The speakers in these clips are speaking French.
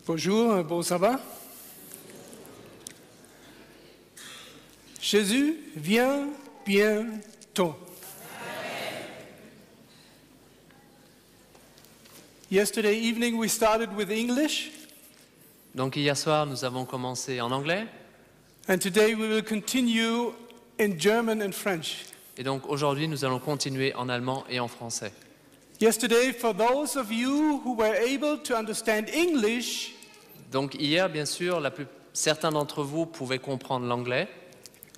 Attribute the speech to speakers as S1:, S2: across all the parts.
S1: Bonjour, bon ça va? Jésus vient bientôt. Yesterday evening we started with English.
S2: Donc hier soir, nous avons commencé en anglais.
S1: And today we will continue in German and French.
S2: Et donc aujourd'hui, nous allons continuer en allemand et en français.
S1: Yesterday, for those of you who were able to understand English,
S2: Donc hier, bien sûr, certains d'entre vous pouvaient comprendre l'anglais.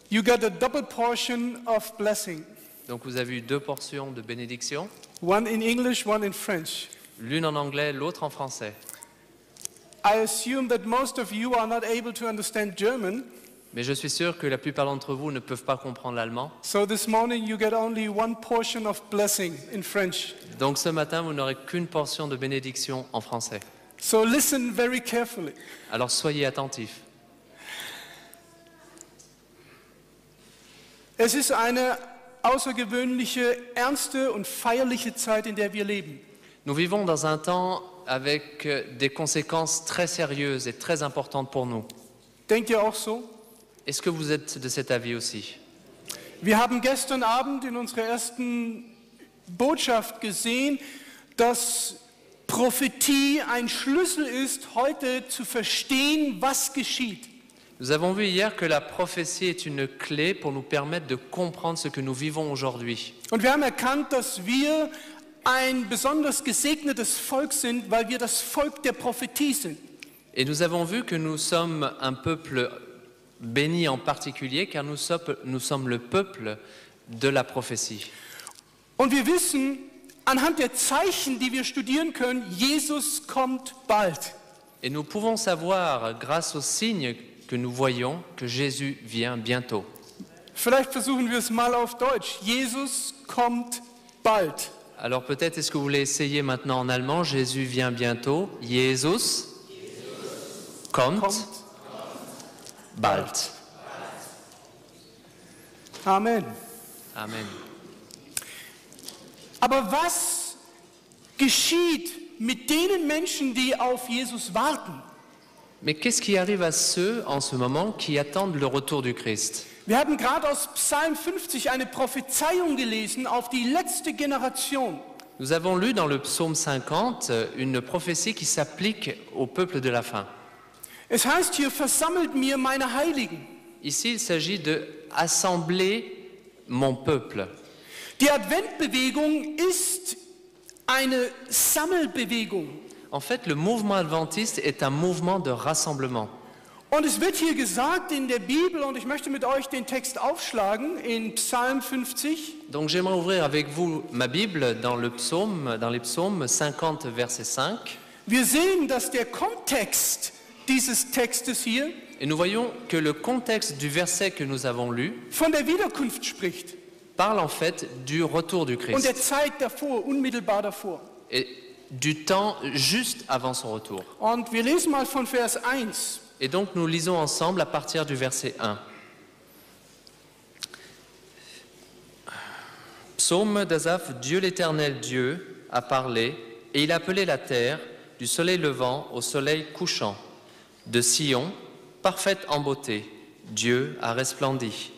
S1: you got a double portion of blessing.
S2: Donc vous avez eu 2 portions de bénédiction,
S1: One in English, one in French.
S2: l'une en anglais, l'autre en français.
S1: I assume that most of you are not able to understand German.
S2: Mais je suis sûr que la plupart d'entre vous ne peuvent pas comprendre l'allemand.
S1: So this morning you get only one portion of blessing in French.
S2: Donc ce matin, vous n'aurez qu'une portion de bénédiction en français.
S1: So listen very carefully.
S2: Alors soyez attentifs.
S1: Es ist eine außergewöhnliche, ernste und feierliche Zeit, in der wir leben.
S2: Nous vivons dans un temps avec des conséquences très sérieuses et très importantes pour nous.
S1: Denkt ihr auch so?
S2: Est-ce que vous êtes de cet avis aussi?
S1: Wir haben gestern Abend in unserer ersten Botschaft gesehen, dass Prophetie ein Schlüssel ist, heute zu verstehen, was geschieht.
S2: Nous avons vu hier que la prophétie est une clé pour nous permettre de comprendre ce que nous vivons aujourd'hui.
S1: Und wir haben erkannt, dass wir ein besonders gesegnetes Volk sind, weil wir das Volk der Prophetie sind.
S2: Et nous avons vu que nous sommes un peuple béni en particulier, car nous sommes le peuple de la prophétie.
S1: Und wir wissen, anhand der Zeichen, die wir studieren können, Jesus kommt bald.
S2: Et nous pouvons savoir, grâce aux signes que nous voyons, que Jésus vient bientôt.
S1: Vielleicht versuchen wir es mal auf Deutsch. Jesus kommt bald.
S2: Alors peut-être est-ce que vous voulez essayer maintenant en allemand? Jésus vient bientôt. Jesus kommt bald.
S1: Amen.
S2: Amen.
S1: Aber was geschieht mit den Menschen, die auf Jesus warten?
S2: Mais qu'est-ce qui arrive à ceux en ce moment qui attendent le retour du Christ?
S1: Wir haben gerade aus Psalm 50 eine Prophezeiung gelesen auf die letzte Generation.
S2: Nous avons lu dans le psaume 50 une prophétie qui s'applique au peuple de la fin.
S1: Es heißt hier, versammelt mir meine Heiligen.
S2: Ici, il s'agit de assembler mon peuple.
S1: Die Adventbewegung ist eine Sammelbewegung.
S2: En fait, le mouvement adventiste est un mouvement de rassemblement.
S1: Und es wird hier gesagt in der Bibel, und ich möchte mit euch den Text aufschlagen, in Psalm 50.
S2: Donc j'aimerais ouvrir avec vous ma Bible dans les psaumes 50, verset 5.
S1: Wir sehen, dass der Kontext dieses Textes hier
S2: Et nous voyons que le contexte du verset que nous avons lu
S1: von der Wiederkunft spricht
S2: parle en fait du retour du
S1: und der
S2: Christ
S1: Zeit davor, unmittelbar davor.
S2: et du temps juste avant son retour.
S1: Und wir lesen mal von Vers 1.
S2: Et donc nous lisons ensemble à partir du verset 1. Psaume d'Asaph, Dieu l'Éternel Dieu a parlé, et il a appelé la terre du soleil levant au soleil couchant. De Sion, parfaite en beauté, Dieu a resplendi.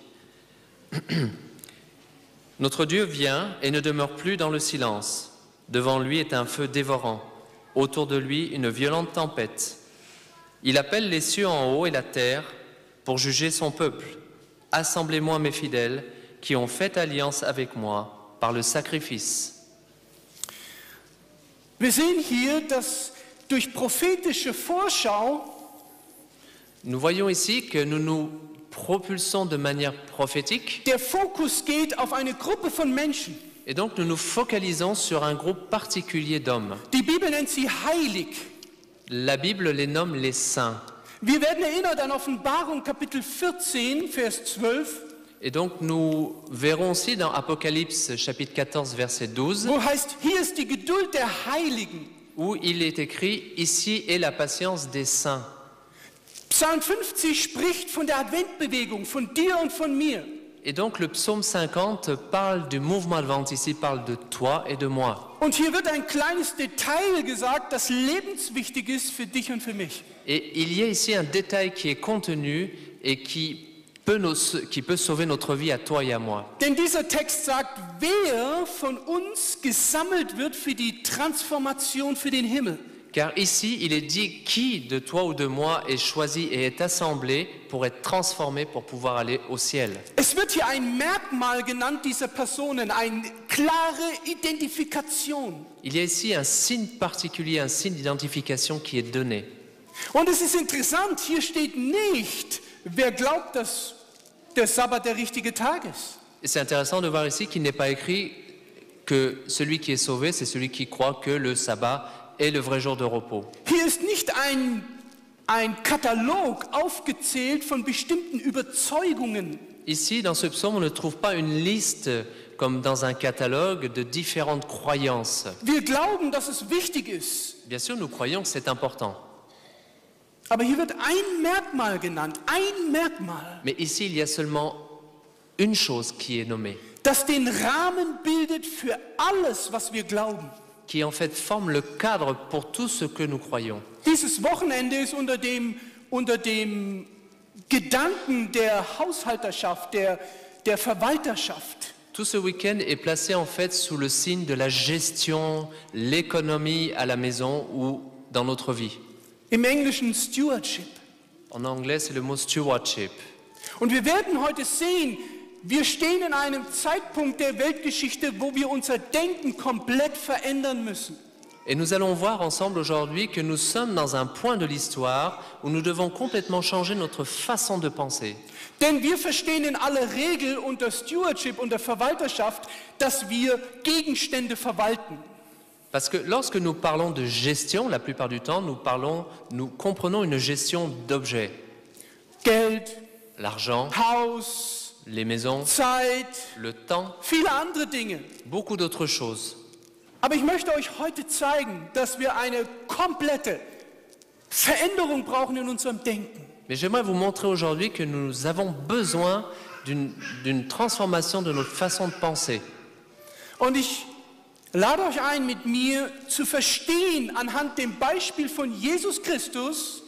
S2: Notre Dieu vient et ne demeure plus dans le silence. Devant lui est un feu dévorant, autour de lui une violente tempête. Il appelle les cieux en haut et la terre pour juger son peuple. Assemblez-moi mes fidèles qui ont fait alliance avec moi par le sacrifice.
S1: Wir sehen hier, dass durch prophetische Vorschau
S2: Nous voyons ici que nous nous propulsons de manière prophétique
S1: der Fokus geht auf eine Gruppe von Menschen.
S2: et donc nous nous focalisons sur un groupe particulier d'hommes.
S1: Die Bibel nennt sie heilig.
S2: La Bible les nomme les saints.
S1: Wir werden erinnert an Offenbarung Kapitel 14, Vers 12,
S2: Et donc nous verrons aussi dans Apocalypse chapitre 14 verset 12
S1: wo heißt, hier ist die Geduld der Heiligen.
S2: où il est écrit « Ici est la patience des saints ».
S1: Psalm 50 spricht von der Adventbewegung, von dir und von mir.
S2: Et donc le psaume 50 parle du mouvement adventiste, il parle de toi et de moi.
S1: Und hier wird ein kleines Detail gesagt, das lebenswichtig ist für dich und für mich.
S2: Et il y a ici un détail qui est contenu et qui peut sauver notre vie à toi et à moi.
S1: Denn dieser Text sagt, wer von uns gesammelt wird für die Transformation für den Himmel.
S2: Car ici, il est dit qui de toi ou de moi est choisi et est assemblé pour être transformé pour pouvoir aller au ciel.
S1: Es wird hier ein Merkmal genannt dieser Personen, eine klare Identifikation.
S2: Il y a ici un signe particulier, un signe d'identification qui est donné.
S1: Und es ist interessant, hier steht nicht, wer glaubt, dass der Sabbat der richtige Tag ist.
S2: Et c'est intéressant de voir ici qu'il n'est pas écrit que celui qui est sauvé, c'est celui qui croit que le sabbat est le vrai jour de repos.
S1: Hier ist nicht ein Katalog aufgezählt von bestimmten Überzeugungen.
S2: Ici, dans ce psaume, on ne trouve pas une liste comme dans un catalogue de différentes croyances.
S1: Wir glauben, dass es wichtig ist.
S2: Bien sûr, nous croyons que c'est important.
S1: Aber hier wird ein Merkmal genannt, ein Merkmal,
S2: Mais ici, il y a seulement une chose qui est nommée,
S1: das den Rahmen bildet für alles, was wir glauben.
S2: qui en fait forme le cadre pour tout ce que nous croyons.
S1: Dieses Wochenende ist unter dem Gedanken der Haushalterschaft, der Verwalterschaft.
S2: Tout ce week-end est placé en fait sous le signe de la gestion, l'économie à la maison ou dans notre vie.
S1: Im Englischen Stewardship.
S2: En anglais, c'est le mot stewardship.
S1: Und wir werden heute sehen, wir stehen in einem Zeitpunkt der Weltgeschichte, wo wir unser Denken komplett verändern müssen.
S2: Et nous allons voir ensemble aujourd'hui que nous sommes dans un point de l'histoire où nous devons complètement changer notre façon de penser.
S1: Denn wir verstehen in aller Regel unter Stewardship, unter Verwalterschaft, dass wir Gegenstände verwalten.
S2: Parce que lorsque nous parlons de gestion, la plupart du temps, nous comprenons une gestion d'objets.
S1: Geld,
S2: L'argent,
S1: Haus,
S2: les maisons,
S1: Zeit,
S2: le temps,
S1: viele andere Dinge.
S2: beaucoup d'autres choses.
S1: Aber ich möchte euch heute zeigen, dass wir eine komplette Veränderung brauchen in unserem Denken.
S2: Mais j'aimerais vous montrer aujourd'hui que nous avons besoin d'une transformation de notre façon de penser.
S1: Und ich lade euch ein, mit mir zu verstehen, anhand dem Beispiel von Jesus Christus,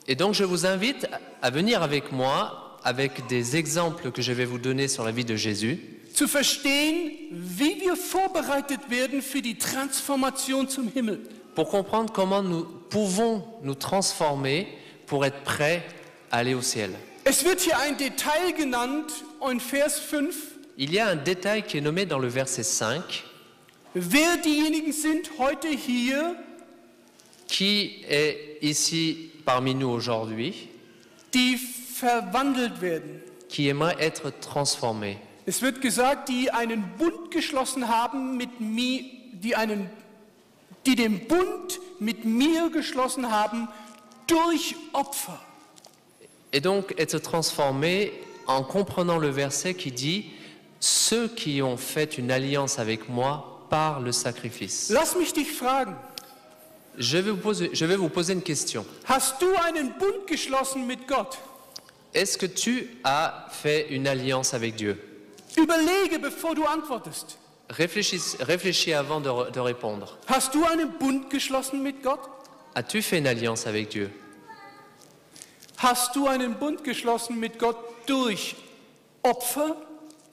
S2: Et donc je vous invite à venir avec moi, avec des exemples que je vais vous donner sur la vie de Jésus,
S1: zu verstehen, wie wir vorbereitet werden für die Transformation zum Himmel.
S2: pour comprendre comment nous pouvons nous transformer pour être prêts à aller au ciel.
S1: Es wird hier ein Detail genannt in Vers 5,
S2: Il y a un détail qui est nommé dans le verset 5,
S1: wer diejenigen sind heute hier,
S2: qui est ici parmi nous aujourd'hui,
S1: die verwandelt werden.
S2: qui aimerait être transformé.
S1: Es wird gesagt, die einen Bund geschlossen haben mit mir, die den Bund mit mir geschlossen haben durch Opfer.
S2: Et donc être transformé en comprenant le verset qui dit « Ceux qui ont fait une alliance avec moi par le sacrifice
S1: Lass mich dich fragen, ».
S2: Je vais vous poser une question.
S1: hast du einen Bund geschlossen mit Gott?
S2: Est-ce que tu as fait une alliance avec Dieu?
S1: Überlege, bevor du antwortest.
S2: Réfléchis avant de répondre.
S1: Hast du einen Bund geschlossen mit Gott?
S2: As-tu fait une alliance avec Dieu?
S1: Hast du einen Bund geschlossen mit Gott durch Opfer?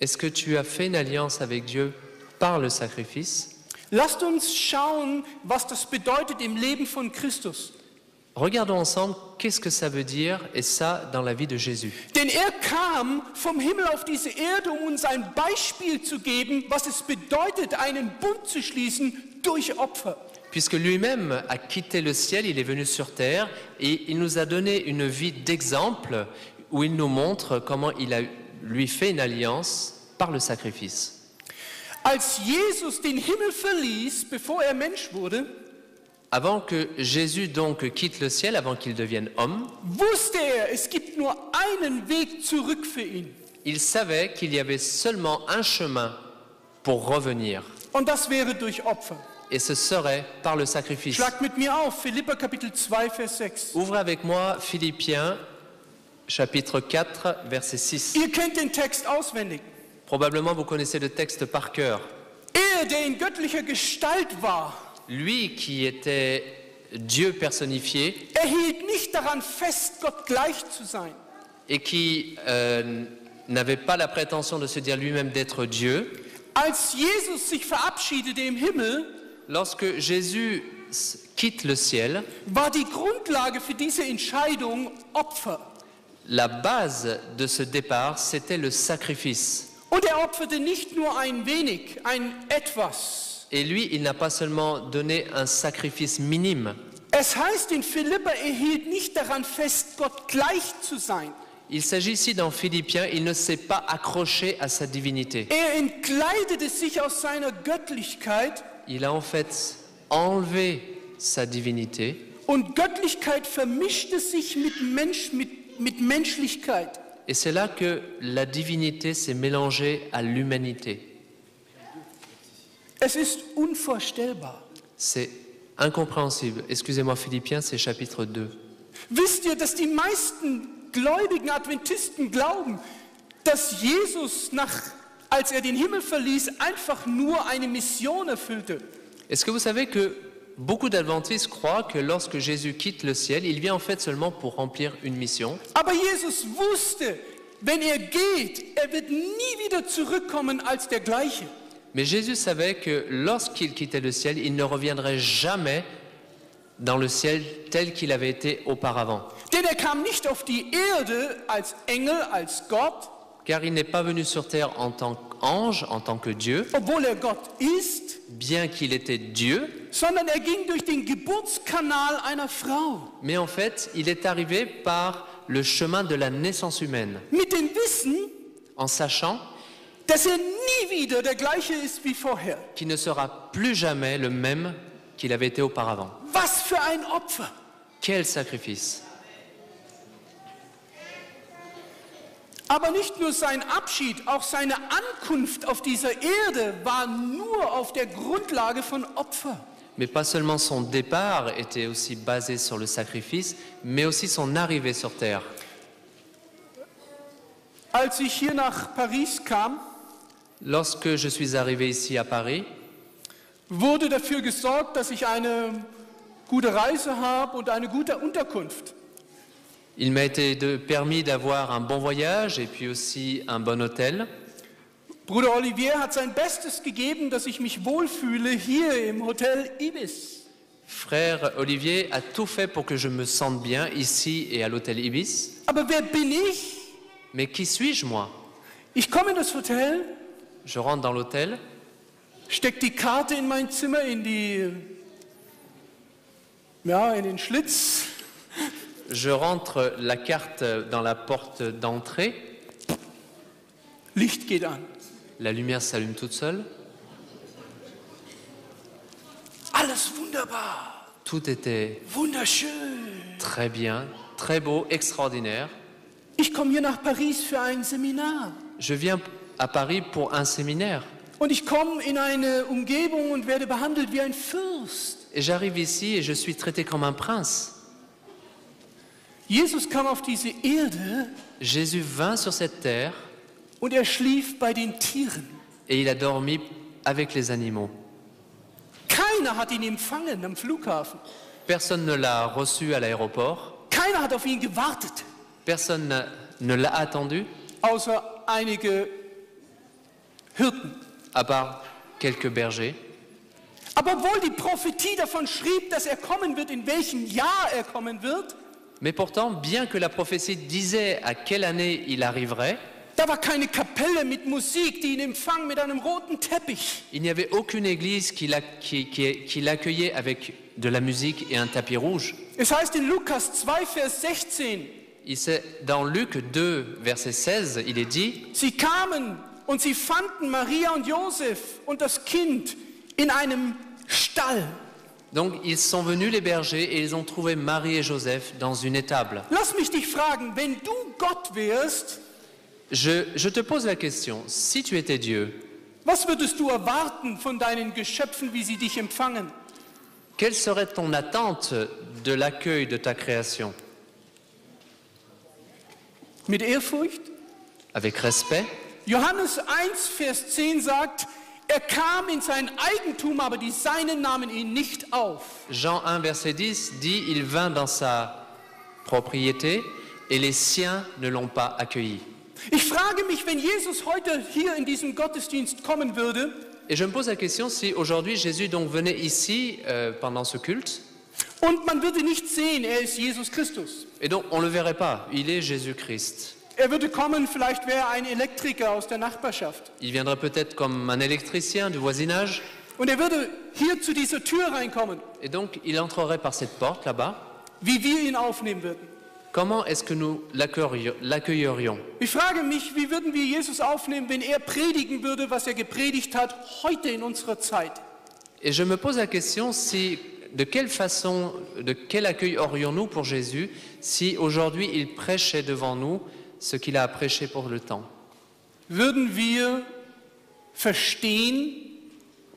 S2: Est-ce que tu as fait une alliance avec Dieu par le sacrifice?
S1: Lasst uns schauen, was das bedeutet im Leben von Christus.
S2: Regardons ensemble qu'est-ce que ça veut dire, et ça dans la vie de Jésus.
S1: Denn kam vom Himmel auf diese Erde, uns ein Beispiel zu geben, was es bedeutet, einen Bund zu schließen durch Opfer.
S2: Puisque lui-même a quitté le ciel, il est venu sur terre et il nous a donné une vie d'exemple où il nous montre comment il a lui fait une alliance par le sacrifice.
S1: Als Jesus den Himmel verließ, bevor Mensch wurde,
S2: Avant que Jésus donc quitte le ciel, avant qu'il devienne homme,
S1: wusste es gibt nur einen Weg zurück für ihn.
S2: il savait qu'il y avait seulement un chemin pour revenir.
S1: Und das wäre durch Opfer.
S2: Et ce serait par le sacrifice.
S1: Schlag mit mir auf, Philipper Kapitel 2, Vers 6.
S2: Ouvrez avec moi Philippiens, chapitre 4, verset 6.
S1: Ihr kennt den Text auswendig.
S2: Probablement vous connaissez le texte par cœur.
S1: Der in göttlicher Gestalt war,
S2: Lui qui était Dieu personnifié
S1: hielt nicht daran fest, Gott gleich zu sein.
S2: et qui n'avait pas la prétention de se dire lui-même d'être Dieu,
S1: Als Jesus sich verabschiedete im Himmel,
S2: lorsque Jésus quitte le ciel,
S1: war die Grundlage für diese Entscheidung Opfer.
S2: la base de ce départ, c'était le sacrifice.
S1: Und er opferte nicht nur ein wenig, ein etwas.
S2: Et lui, il n'a pas seulement donné un sacrifice minime.
S1: Es heißt in Philipper, er hielt nicht daran fest, Gott gleich zu sein.
S2: Il s'agit ici dans Philippiens, il ne s'est pas accroché à sa divinité.
S1: Er entkleidete sich aus seiner Göttlichkeit
S2: Il a en fait enlevé sa divinité
S1: und Göttlichkeit vermischte sich mit Menschlichkeit.
S2: et c'est là que la divinité s'est mélangée à l'humanité.
S1: Es ist unvorstellbar.
S2: C'est incompréhensible. Excusez-moi Philippiens, c'est chapitre 2.
S1: Wisst ihr, dass die meisten gläubigen Adventisten glauben, dass Jesus, als er den Himmel verließ, einfach nur eine Mission erfüllte?
S2: Est-ce que vous savez que beaucoup d'adventistes croient que lorsque Jésus quitte le ciel, il vient en fait seulement pour remplir une mission?
S1: Aber Jesus wusste, wenn er geht, er wird nie wieder zurückkommen als der gleiche.
S2: Mais Jésus savait que lorsqu'il quittait le ciel, il ne reviendrait jamais dans le ciel tel qu'il avait été auparavant.
S1: Denn er kam nicht auf die Erde als Engel, als Gott,
S2: Car il n'est pas venu sur terre en tant qu'ange, en tant que Dieu,
S1: obwohl er Gott ist,
S2: bien qu'il était Dieu,
S1: sondern er ging durch den Geburtskanal einer Frau.
S2: mais en fait, il est arrivé par le chemin de la naissance humaine,
S1: Mit dem Wissen,
S2: en sachant
S1: dass er nie wieder der gleiche ist wie vorher.
S2: qu'il ne sera plus jamais le même qu'il avait été auparavant.
S1: Was für ein Opfer!
S2: Quel sacrifice!
S1: Aber nicht nur sein Abschied, auch seine Ankunft auf dieser Erde war nur auf der Grundlage von Opfer.
S2: Mais pas seulement son départ était aussi basé sur le sacrifice, mais aussi son arrivée sur terre.
S1: Als ich hier nach Paris kam,
S2: Lorsque je suis arrivé ici à Paris,
S1: wurde dafür gesorgt, dass ich eine gute Reise habe und eine gute Unterkunft.
S2: il m'a été permis d'avoir un bon voyage et puis aussi un bon hôtel.
S1: Bruder Olivier hat sein Bestes gegeben, dass ich mich wohlfühle hier im Hotel Ibis.
S2: Frère Olivier a tout fait pour que je me sente bien ici et à l'hôtel Ibis.
S1: Aber wer bin ich?
S2: Mais qui suis-je, moi?
S1: Ich komme in das Hotel,
S2: Je rentre dans l'hôtel,
S1: steck die Karte in mein Zimmer, in den Schlitz.
S2: je rentre la carte dans la porte d'entrée,
S1: Licht geht an.
S2: la lumière s'allume toute seule,
S1: Alles wunderbar,
S2: tout était
S1: wunderschön.
S2: très bien, très beau, extraordinaire.
S1: Ich komme hier nach Paris für ein Seminar.
S2: Je viens à Paris pour un séminaire
S1: Und ich komme in eine Umgebung und werde behandelt wie ein Fürst.
S2: et j'arrive ici et je suis traité comme un prince.
S1: Jesus kam auf diese Erde
S2: Jésus vint sur cette terre
S1: und er schlief bei den Tieren.
S2: et il a dormi avec les animaux.
S1: Keiner hat ihn empfangen am Flughafen.
S2: Personne ne l'a reçu à l'aéroport,
S1: Keiner hat auf ihn gewartet,
S2: personne ne l'a attendu,
S1: außer einige Hirten.
S2: à part quelques bergers.
S1: Aber obwohl die Prophetie davon schrieb, dass er kommen wird, in welchem Jahr er kommen wird,
S2: Mais pourtant, bien que la prophétie disait à quelle année il arriverait,
S1: da war keine Kapelle mit Musik, die ihn empfang mit einem roten Teppich.
S2: il n'y avait aucune église qui l'accueillait avec de la musique et un tapis rouge.
S1: Es heißt in Lukas 2, Vers 16,
S2: Dans Luc 2, verset 16, il est dit,
S1: sie kamen und sie fanden Maria und Josef und das Kind in einem Stall.
S2: donc ils sont venus les bergers et ils ont trouvé Marie et Joseph dans une étable.
S1: Lass mich dich fragen, wenn du Gott wärst,
S2: Je te pose la question, si tu étais Dieu,
S1: was würdest du erwarten von deinen Geschöpfen, wie sie dich empfangen?
S2: quelle serait ton attente de l'accueil de ta création?
S1: Mit Ehrfurcht?
S2: avec respect.
S1: Johannes 1, Vers 10 sagt, er kam in sein Eigentum, aber die Seinen nahmen ihn nicht auf.
S2: Jean 1, verset 10 dit, il vint dans sa propriété et les siens ne l'ont pas accueilli.
S1: Ich frage mich, wenn Jesus heute hier in diesem Gottesdienst kommen würde,
S2: Et je me pose la question si aujourd'hui Jésus donc venait ici pendant ce culte,
S1: und man würde nicht sehen, er ist Jesus Christus.
S2: et donc on ne le verrait pas, il est Jésus-Christ.
S1: Er würde kommen, vielleicht wäre er ein Elektriker aus der Nachbarschaft.
S2: Il viendrait peut-être comme un électricien du voisinage,
S1: Und er würde hier zu dieser Tür reinkommen,
S2: et donc il entrerait par cette porte là-bas.
S1: wie wir ihn aufnehmen würden.
S2: Comment est-ce que nous l'accueillerions?
S1: Ich frage mich, wie würden wir Jesus aufnehmen, wenn er predigen würde, was er gepredigt hat, heute in unserer Zeit?
S2: Et je me pose la question si, de quelle façon, de quel accueil aurions-nous pour Jésus si aujourd'hui il prêchait devant nous ce qu'il a prêché pour le temps?
S1: Würden wir verstehen,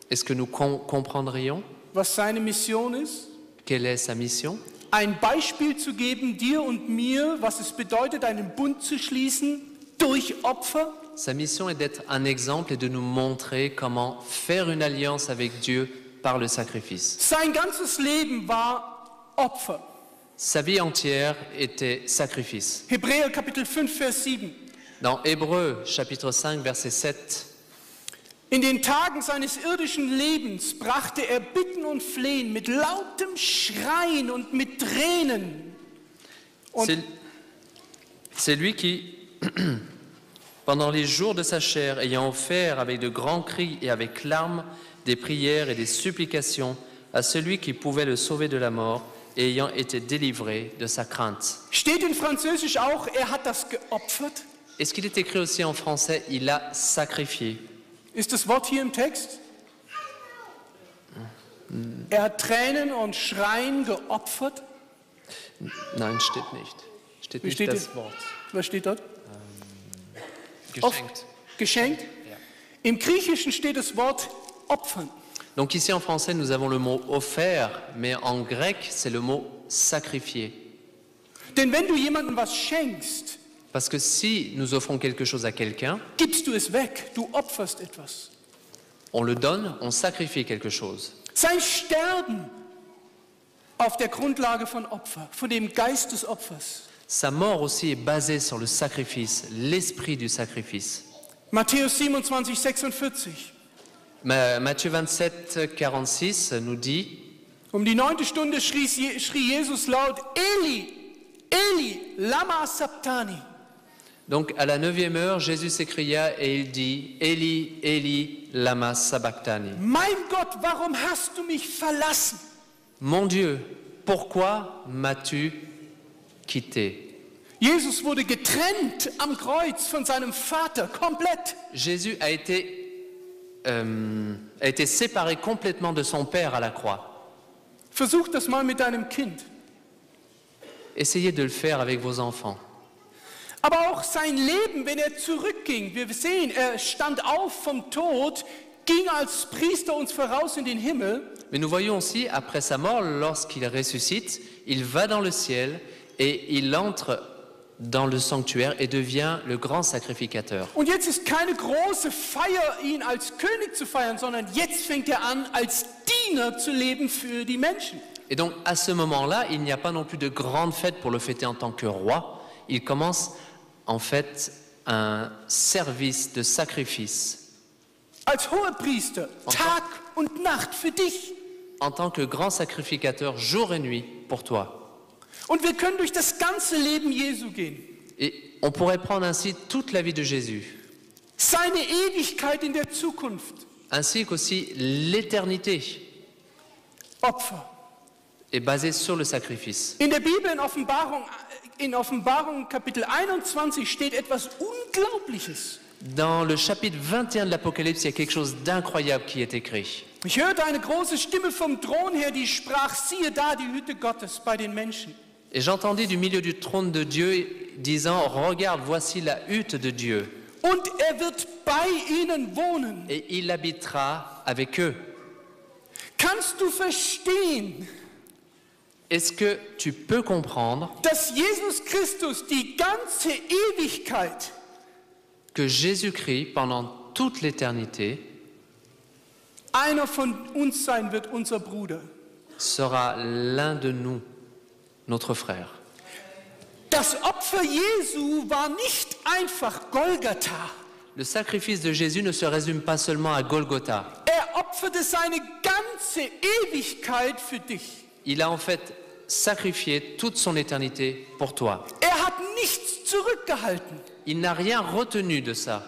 S2: Est-ce que nous comprendrions
S1: was seine Mission ist?
S2: quelle est sa mission?
S1: Ein Beispiel zu geben, dir und mir, was es bedeutet, einen Bund zu schließen durch Opfer?
S2: Sa mission est d'être un exemple et de nous montrer comment faire une alliance avec Dieu par le sacrifice.
S1: Sein ganzes Leben war Opfer.
S2: Sa vie entière était sacrifice.
S1: Hebräer Kapitel 5, Vers 7.
S2: Dans Hébreux chapitre 5 verset 7,
S1: In den Tagen seines irdischen Lebens brachte er Bitten und Flehen mit lautem Schreien und mit Tränen. Und
S2: c'est lui qui, pendant les jours de sa chair, ayant offert avec de grands cris et avec larmes des prières et des supplications à celui qui pouvait le sauver de la mort, et ayant été délivré de sa crainte.
S1: steht in Französisch auch, er hat das geopfert?
S2: Est-ce qu'il est écrit aussi en français, il a sacrifié?
S1: Ist das Wort hier im Text? Er hat Tränen und Schreien geopfert.
S2: Nein, steht nicht. Steht
S1: Wie
S2: nicht
S1: steht
S2: das
S1: es?
S2: Wort.
S1: Was steht dort?
S2: Geschenkt.
S1: Geschenkt?
S2: Ja.
S1: Im Griechischen steht das Wort opfern.
S2: Donc ici en français, nous avons le mot offert, mais en grec, c'est le mot sacrifié.
S1: Denn wenn du jemandem was schenkst,
S2: Parce que si nous offrons quelque chose à quelqu'un,
S1: gibst du es weg, du opferst etwas.
S2: on le donne, on sacrifie quelque chose.
S1: Sein Sterben auf der Grundlage von Opfer, von dem Geist des Opfers.
S2: Sa mort aussi est basée sur le sacrifice, l'esprit du sacrifice.
S1: Matthäus 27, 46.
S2: Matthieu 27, 46 nous dit,
S1: Um die 9. Stunde schrie Jesus laut, Eli, Eli, lama sabachthani.
S2: donc à la 9e heure, Jésus s'écria et il dit, Eli, Eli, lama sabachthani.
S1: Mein Gott, warum hast du mich verlassen?
S2: Mon Dieu, pourquoi m'as-tu quitté?
S1: Jesus wurde getrennt am Kreuz von seinem Vater, komplett.
S2: Jésus a été séparé complètement de son Père à la croix.
S1: Versuch das mal mit deinem Kind.
S2: Essayez de le faire avec vos enfants.
S1: Aber auch sein Leben, wenn er zurückging, wir sehen, er stand auf vom Tod, ging als Priester uns voraus in den Himmel.
S2: Mais nous voyons aussi, après sa mort, lorsqu'il ressuscite, il va dans le ciel et il entre dans le sanctuaire et devient le grand sacrificateur.
S1: Und jetzt ist keine große Feier, ihn als König zu feiern, sondern jetzt fängt er an, als Diener zu leben für die Menschen.
S2: Et donc, à ce moment-là, il n'y a pas non plus de grande fête pour le fêter en tant que roi. Il commence, en fait, un service de sacrifice.
S1: Als Hohepriester, Tag und Nacht für dich.
S2: En tant que grand sacrificateur, jour et nuit, pour toi.
S1: Und wir können durch das ganze Leben Jesu gehen.
S2: Et on pourrait prendre ainsi toute la vie de Jésus,
S1: Seine Ewigkeit in der Zukunft.
S2: ainsi qu'aussi l'éternité
S1: Opfer.
S2: est basée sur le sacrifice.
S1: In der Bibel in Offenbarung Kapitel 21 steht etwas Unglaubliches.
S2: Dans le chapitre 21 de l'Apocalypse, il y a quelque chose d'incroyable qui est écrit.
S1: Ich hörte eine große Stimme vom Thron her, die sprach, siehe da die Hütte Gottes bei den Menschen.
S2: Et j'entendis du milieu du trône de Dieu disant, regarde, voici la hutte de Dieu,
S1: Und er wird bei ihnen wohnen.
S2: et il habitera avec eux.
S1: Kannst du verstehen,
S2: Est-ce que tu peux comprendre
S1: dass Jesus Christus die ganze Ewigkeit
S2: que Jésus-Christ, pendant toute l'éternité,
S1: einer von uns sein wird, unser Bruder?
S2: sera l'un de nous, notre frère?
S1: Das Opfer Jesu war nicht einfach Golgatha.
S2: Le sacrifice de Jésus ne se résume pas seulement à Golgotha.
S1: Opferte seine ganze Ewigkeit für dich.
S2: Il a en fait sacrifié toute son éternité pour toi.
S1: Hat nichts zurückgehalten.
S2: Il n'a rien retenu de ça.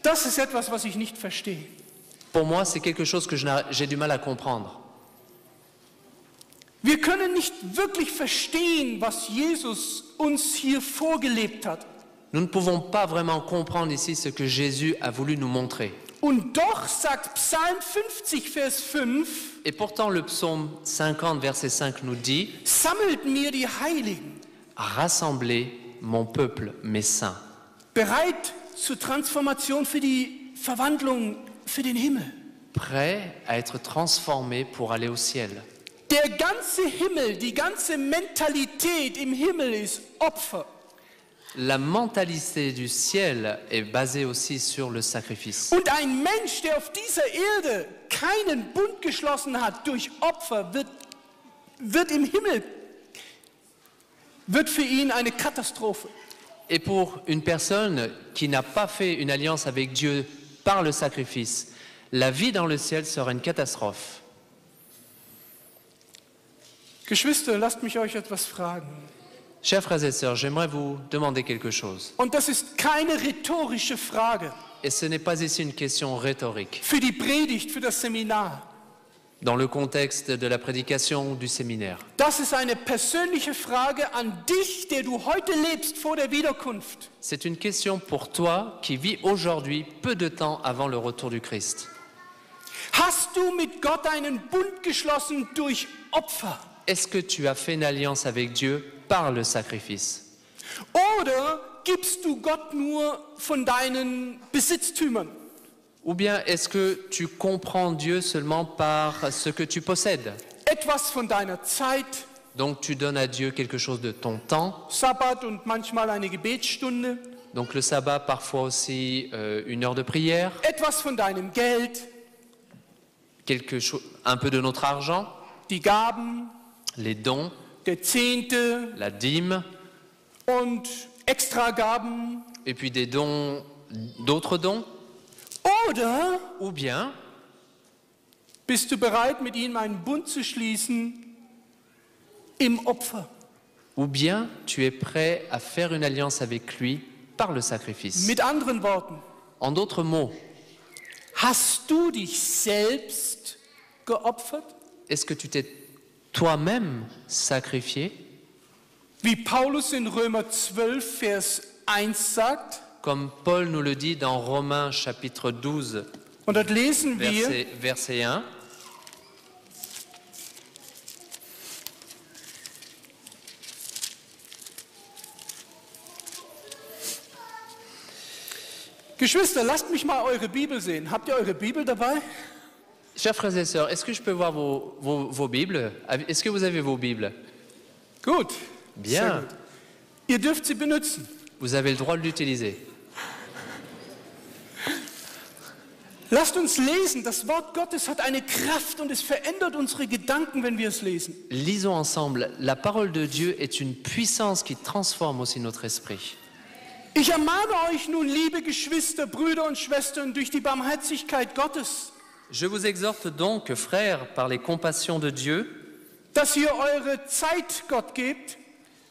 S1: Das ist etwas, was ich nicht verstehe.
S2: Pour moi, c'est quelque chose que j'ai du mal à comprendre.
S1: Wir können nicht wirklich verstehen, was Jesus uns hier vorgelebt hat.
S2: Nous ne pouvons pas vraiment comprendre ici ce que Jésus a voulu nous montrer.
S1: Und doch sagt Psalm 50, Vers 5,
S2: Et pourtant, le psaume 50, verset 5 nous dit «
S1: sammelt mir die Heiligen,
S2: Rassemblez mon peuple, mes saints.
S1: bereit zur Transformation für die Verwandlung für den Himmel. »
S2: Prêts à être transformés pour aller au ciel.
S1: Der ganze Himmel, die ganze Mentalität im Himmel ist Opfer.
S2: La mentalité du ciel est basée aussi sur le sacrifice.
S1: Und ein Mensch, der auf dieser Erde keinen Bund geschlossen hat durch Opfer, wird im Himmel, wird für ihn eine Katastrophe.
S2: Et pour une personne qui n'a pas fait une alliance avec Dieu par le sacrifice, la vie dans le ciel sera une catastrophe.
S1: Geschwister, lasst mich euch etwas fragen.
S2: Chers frères et sœurs, j'aimerais vous demander quelque chose.
S1: Und das ist keine rhetorische Frage
S2: Et ce n'est pas ici une question rhétorique.
S1: für die Predigt, für das Seminar.
S2: Dans le contexte de la prédication du séminaire.
S1: Das ist eine persönliche Frage an dich, der du heute lebst vor der Wiederkunft.
S2: C'est une question pour toi qui vis aujourd'hui, peu de temps avant le retour du Christ.
S1: Hast du mit Gott einen Bund geschlossen durch Opfer?
S2: Est-ce que tu as fait une alliance avec Dieu par le sacrifice?
S1: Oder gibst du Gott nur von deinen Besitztümern?
S2: Ou bien est-ce que tu comprends Dieu seulement par ce que tu possèdes?
S1: Etwas von deiner Zeit,
S2: Donc tu donnes à Dieu quelque chose de ton temps.
S1: Sabbat und manchmal eine Gebetsstunde.
S2: Donc le sabbat, parfois aussi une heure de prière.
S1: Etwas von deinem Geld,
S2: Un peu de notre argent,
S1: die Gaben,
S2: les dons,
S1: der Zehnte
S2: la dîme,
S1: und Extragaben.
S2: et puis des dons, d'autres dons.
S1: Oder
S2: Ou bien,
S1: bist du bereit, mit ihm einen Bund zu schließen im Opfer?
S2: ou bien tu es prêt à faire une alliance avec lui par le sacrifice.
S1: Mit anderen Worten,
S2: En d'autres mots,
S1: hast du dich selbst geopfert?
S2: est-ce que tu t'es toi-même sacrifié?
S1: Wie Paulus in Römer 12, Vers 1 sagt,
S2: Comme Paul nous le dit dans Romains chapitre 12,
S1: und dort lesen wir,
S2: verset 1.
S1: Geschwister, lasst mich mal eure Bibel sehen. Habt ihr eure Bibel dabei?
S2: Chers frères et sœurs, est-ce que je peux voir vos Bibles? Est-ce que vous avez vos Bibles?
S1: Gut.
S2: Bien.
S1: Sehr gut. Ihr dürft sie benutzen.
S2: Vous avez le droit de l'utiliser.
S1: Lasst uns lesen. Das Wort Gottes hat eine Kraft und es verändert unsere Gedanken, wenn wir es lesen.
S2: Lisons ensemble. La parole de Dieu est une puissance qui transforme aussi notre esprit.
S1: Ich ermahne euch nun, liebe Geschwister, Brüder und Schwestern, durch die Barmherzigkeit Gottes,
S2: Je vous exhorte donc, frères, par les compassions de Dieu,
S1: dass ihr eure Zeit Gott gebt,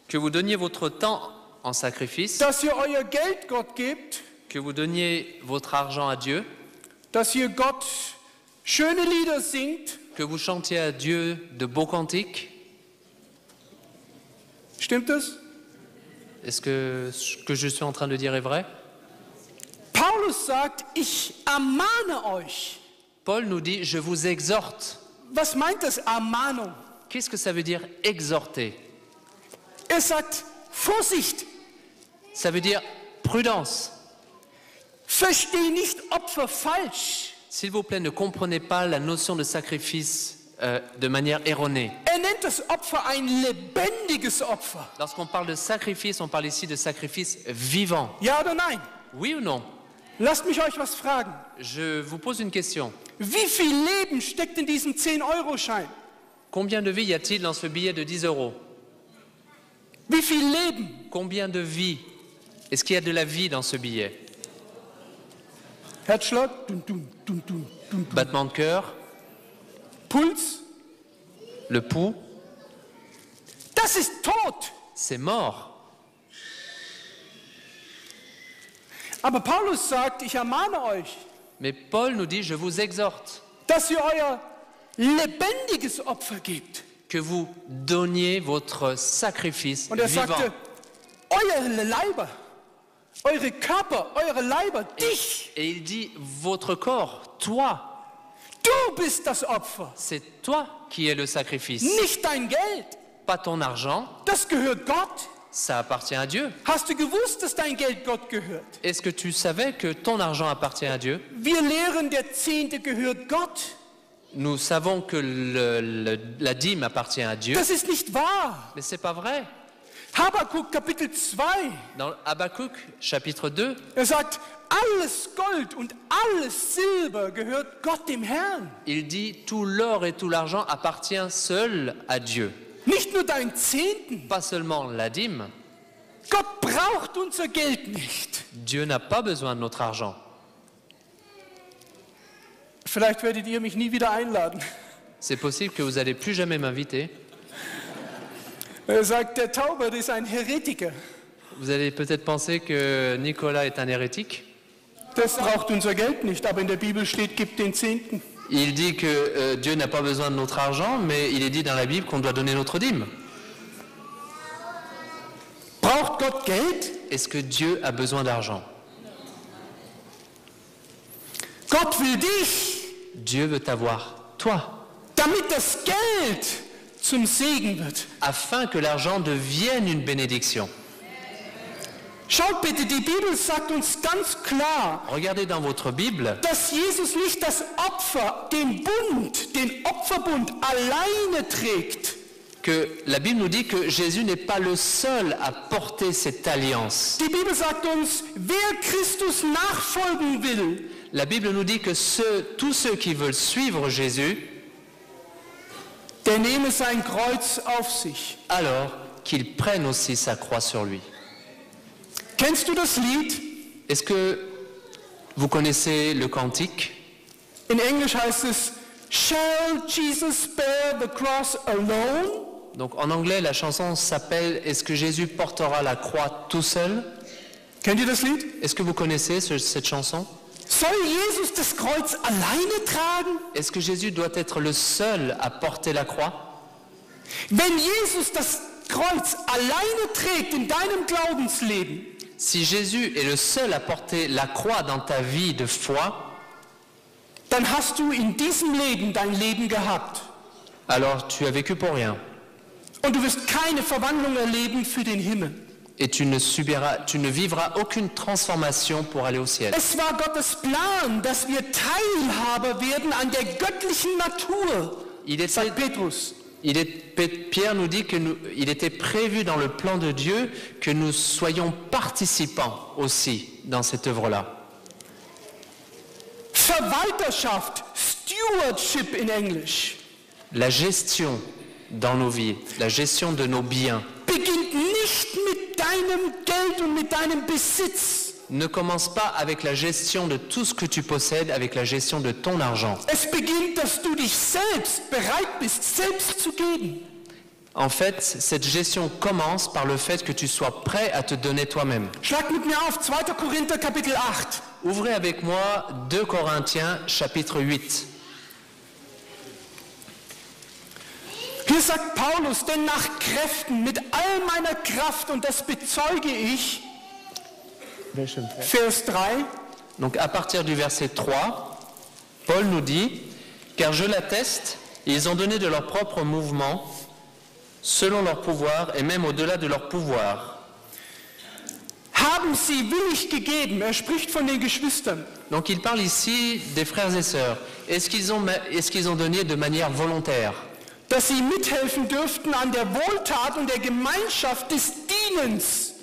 S2: que vous donniez votre temps en sacrifice,
S1: dass ihr euer Geld Gott gebt,
S2: que vous donniez votre argent à Dieu,
S1: dass ihr Gott schöne Lieder singt.
S2: que vous chantiez à Dieu de beaux cantiques.
S1: Stimmt das?
S2: Est-ce que ce que je suis en train de dire est vrai?
S1: Paulus sagt, ich ermahne euch.
S2: Paul nous dit, je vous exhorte.
S1: Was meint das Ermahnung?
S2: Qu'est-ce que ça veut dire exhorter?
S1: Er sagt, Vorsicht,
S2: Ça veut dire prudence.
S1: versteh nicht Opfer falsch.
S2: S'il vous plaît, ne comprenez pas la notion de sacrifice de manière erronée.
S1: nennt das Opfer ein lebendiges Opfer.
S2: Lorsqu'on parle de sacrifice, on parle ici de sacrifice vivant.
S1: Ja oder nein?
S2: Oui ou non?
S1: Lasst mich euch was fragen.
S2: Je vous pose une question.
S1: Wie viel Leben steckt in diesem 10-Euro-Schein?
S2: Combien de vies y a-t-il dans ce billet de 10 euros?
S1: Wie viel Leben?
S2: Combien de vies? Est-ce qu'il y a de la vie dans ce billet?
S1: Herzschlag, dum, dum, dum, dum, dum.
S2: Battement de cœur,
S1: Puls,
S2: le pouls,
S1: das ist tot.
S2: c'est mort.
S1: Aber Paulus sagt, ich ermahne euch,
S2: Mais Paul nous dit, je vous exhorte
S1: dass ihr euer lebendiges Opfer gebt.
S2: que vous donniez votre sacrifice
S1: Und er
S2: vivant.
S1: sagte, eure Leiber, eure Körper, eure Leiber, dich,
S2: Et il dit, votre corps, toi,
S1: du bist das Opfer,
S2: c'est toi qui es le sacrifice.
S1: nicht dein Geld.
S2: Pas ton argent,
S1: Das gehört Gott.
S2: ça appartient à Dieu.
S1: Hast du gewusst, dass dein Geld Gott gehört?
S2: Est-ce que tu savais que ton argent appartient à Dieu?
S1: Wir lehren, der Zehnte gehört Gott.
S2: Nous savons que la dîme appartient à Dieu,
S1: Das ist nicht wahr.
S2: mais c'est pas vrai.
S1: Habakkuk Kapitel 2,
S2: Dans Habakkuk, chapitre 2,
S1: er sagt, alles Gold und alles Silber gehört Gott dem Herrn.
S2: il dit tout l'or et tout l'argent appartient seul à Dieu.
S1: Nicht nur dein Zehnten.
S2: Pas seulement la dîme.
S1: Gott braucht unser Geld nicht.
S2: Dieu n'a pas besoin de notre argent.
S1: Vielleicht werdet ihr mich nie wieder einladen.
S2: C'est possible que vous n'allez plus jamais m'inviter.
S1: Er sagt, der Taubert ist ein Heretiker.
S2: Vous allez peut-être penser que Nicolas est un hérétique.
S1: Das braucht unser Geld nicht, aber in der Bibel steht, gib den Zehnten.
S2: Il dit que Dieu n'a pas besoin de notre argent, mais il est dit dans la Bible qu'on doit donner notre dîme.
S1: Braucht Gott Geld?
S2: Est-ce que Dieu a besoin d'argent?
S1: Gott will dich,
S2: Dieu veut t'avoir, toi,
S1: damit das Geld zum Segen wird.
S2: afin que l'argent devienne une bénédiction.
S1: Schaut bitte, die Bibel sagt uns ganz klar,
S2: Regardez dans votre Bible
S1: dass Jesus nicht das Opfer, den Opferbund alleine trägt.
S2: que la Bible nous dit que Jésus n'est pas le seul à porter cette alliance.
S1: Die Bibel sagt uns, wer Christus nachfolgen will,
S2: La Bible nous dit que tous ceux qui veulent suivre Jésus,
S1: der nehme sein Kreuz auf sich.
S2: alors qu'ils prennent aussi sa croix sur lui.
S1: Kennst du das Lied?
S2: Est-ce que vous connaissez le cantique?
S1: In Englisch heißt es, Shall Jesus bear the cross alone?
S2: Donc en anglais, la chanson s'appelle « Est-ce que Jésus portera la croix tout seul ?»
S1: Kennt ihr das Lied?
S2: Est-ce que vous connaissez cette chanson?
S1: Soll Jesus das Kreuz alleine tragen?
S2: Est-ce que Jésus doit être le seul à porter la croix?
S1: Wenn Jesus das Kreuz alleine trägt in deinem Glaubensleben,
S2: Si Jésus est le seul à porter la croix dans ta vie de foi,
S1: dann hast du in diesem Leben dein Leben gehabt.
S2: alors tu as vécu pour rien.
S1: Und du wirst keine Verwandlung erleben für den Himmel.
S2: Et tu ne vivras aucune transformation pour aller au ciel.
S1: Es war Gottes Plan, dass wir Teilhaber werden an der göttlichen Natur, sagt Petrus.
S2: Pierre nous dit qu'il était prévu dans le plan de Dieu que nous soyons participants aussi dans cette œuvre-là.
S1: Verwalterschaft, Stewardship in Englisch,
S2: La gestion dans nos vies, la gestion de nos biens,
S1: beginnt nicht mit deinem Geld und mit deinem Besitz.
S2: ne commence pas avec la gestion de tout ce que tu possèdes, avec la gestion de ton argent.
S1: Es beginnt, dass du dich selbst bereit bist, selbst zu geben.
S2: En fait, cette gestion commence par le fait que tu sois prêt à te donner toi-même.
S1: Schlag mit mir auf 2. Korinther Kapitel 8.
S2: Ouvrez avec moi 2 Corinthiens chapitre 8.
S1: Hier sagt Paulus, denn nach Kräften, mit all meiner Kraft, und das bezeuge ich, Vers 3,
S2: Donc à partir du verset 3, Paul nous dit « Car je l'atteste, ils ont donné de leur propre mouvement, selon leur pouvoir et même au-delà de leur pouvoir.
S1: haben sie willig gegeben. Er spricht von den Geschwistern.
S2: Donc il parle ici des frères et sœurs. Est-ce qu'ils ont donné de manière volontaire?
S1: Dass sie mithelfen dürften an der Wohltat und der Gemeinschaft des Dienens.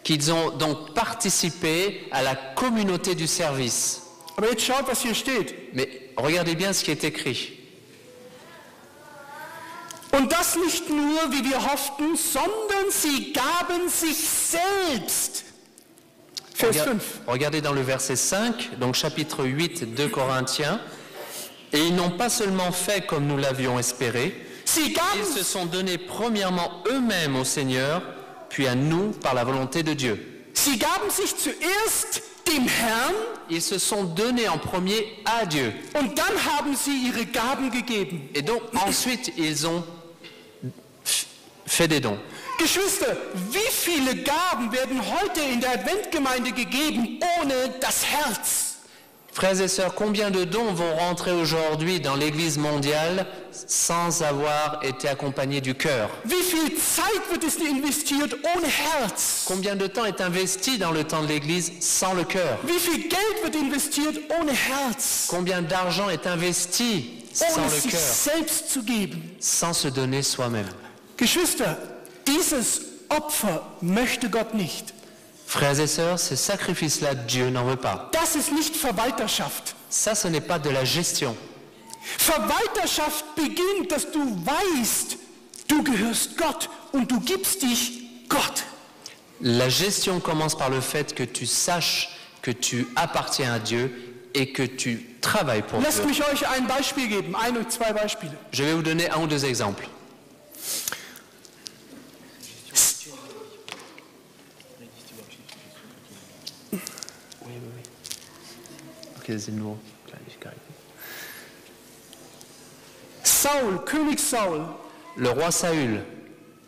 S2: Qu'ils ont donc participé à la communauté du service.
S1: Aber jetzt schaut, was hier steht.
S2: Mais regardez bien ce qui est écrit.
S1: Und das nicht nur, wie wir hofften, sondern sie gaben sich selbst. Vers 5.
S2: Regardez dans le verset 5, donc chapitre 8 de Corinthiens. Et ils n'ont pas seulement fait comme nous l'avions espéré, ils se sont donnés premièrement eux-mêmes au Seigneur, puis à nous par la volonté de Dieu.
S1: Sie gaben sich zuerst dem Herrn,
S2: ils se sont donnés en premier à Dieu.
S1: Und dann haben sie ihre Gaben gegeben.
S2: Et donc ensuite ils ont fait des dons.
S1: Geschwister, wie viele Gaben werden heute in der Adventgemeinde gegeben ohne das Herz?
S2: Frères et sœurs, combien de dons vont rentrer aujourd'hui dans l'Église mondiale sans avoir été accompagnés du cœur?
S1: Wie viel Zeit wird es investiert ohne Herz?
S2: Combien de temps est investi dans le temps de l'Église sans le cœur?
S1: Wie viel Geld wird investiert ohne Herz?
S2: Combien d'argent est investi sans
S1: Ohne
S2: le
S1: sich
S2: cœur,
S1: selbst zu geben.
S2: sans se donner soi-même?
S1: Geschwister, dieses Opfer möchte Gott nicht.
S2: Frères et sœurs, ce sacrifice-là, Dieu n'en veut pas.
S1: Das ist nicht Verwalterschaft.
S2: Ça, ce n'est pas de la gestion.
S1: Verwalterschaft beginnt, dass du weißt, du gehörst Gott und du gibst dich Gott.
S2: La gestion commence par le fait que tu saches que tu appartiens à Dieu et que tu travailles pour
S1: Lasst
S2: Dieu.
S1: mich euch ein Beispiel geben, ein und zwei Beispiele.
S2: Je vais vous donner un ou deux exemples.
S1: Saul, König Saul.
S2: Le roi Saül,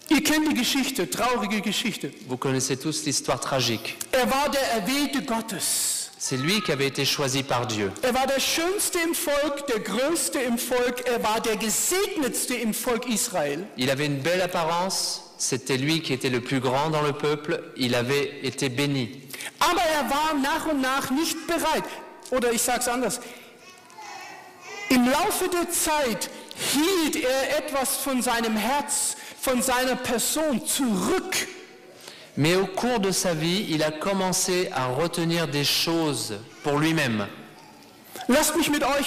S1: Ihr kennt die Geschichte, traurige Geschichte.
S2: vous connaissez tous l'histoire tragique.
S1: Er war der Erwählte Gottes.
S2: C'est lui qui avait été choisi par Dieu.
S1: Er war der Schönste im Volk, der Größte im Volk. Er war der Gesegnetste im Volk Israel.
S2: Il avait une belle apparence, c'était lui qui était le plus grand dans le peuple, il avait été béni.
S1: Aber er war nach und nach nicht bereit. Oder ich sage es anders. Im Laufe der Zeit hielt er etwas von seinem Herz, von seiner Person zurück.
S2: Mais au cours de sa vie, il a commencé à retenir des choses pour lui-même.
S1: Lasst mich mit euch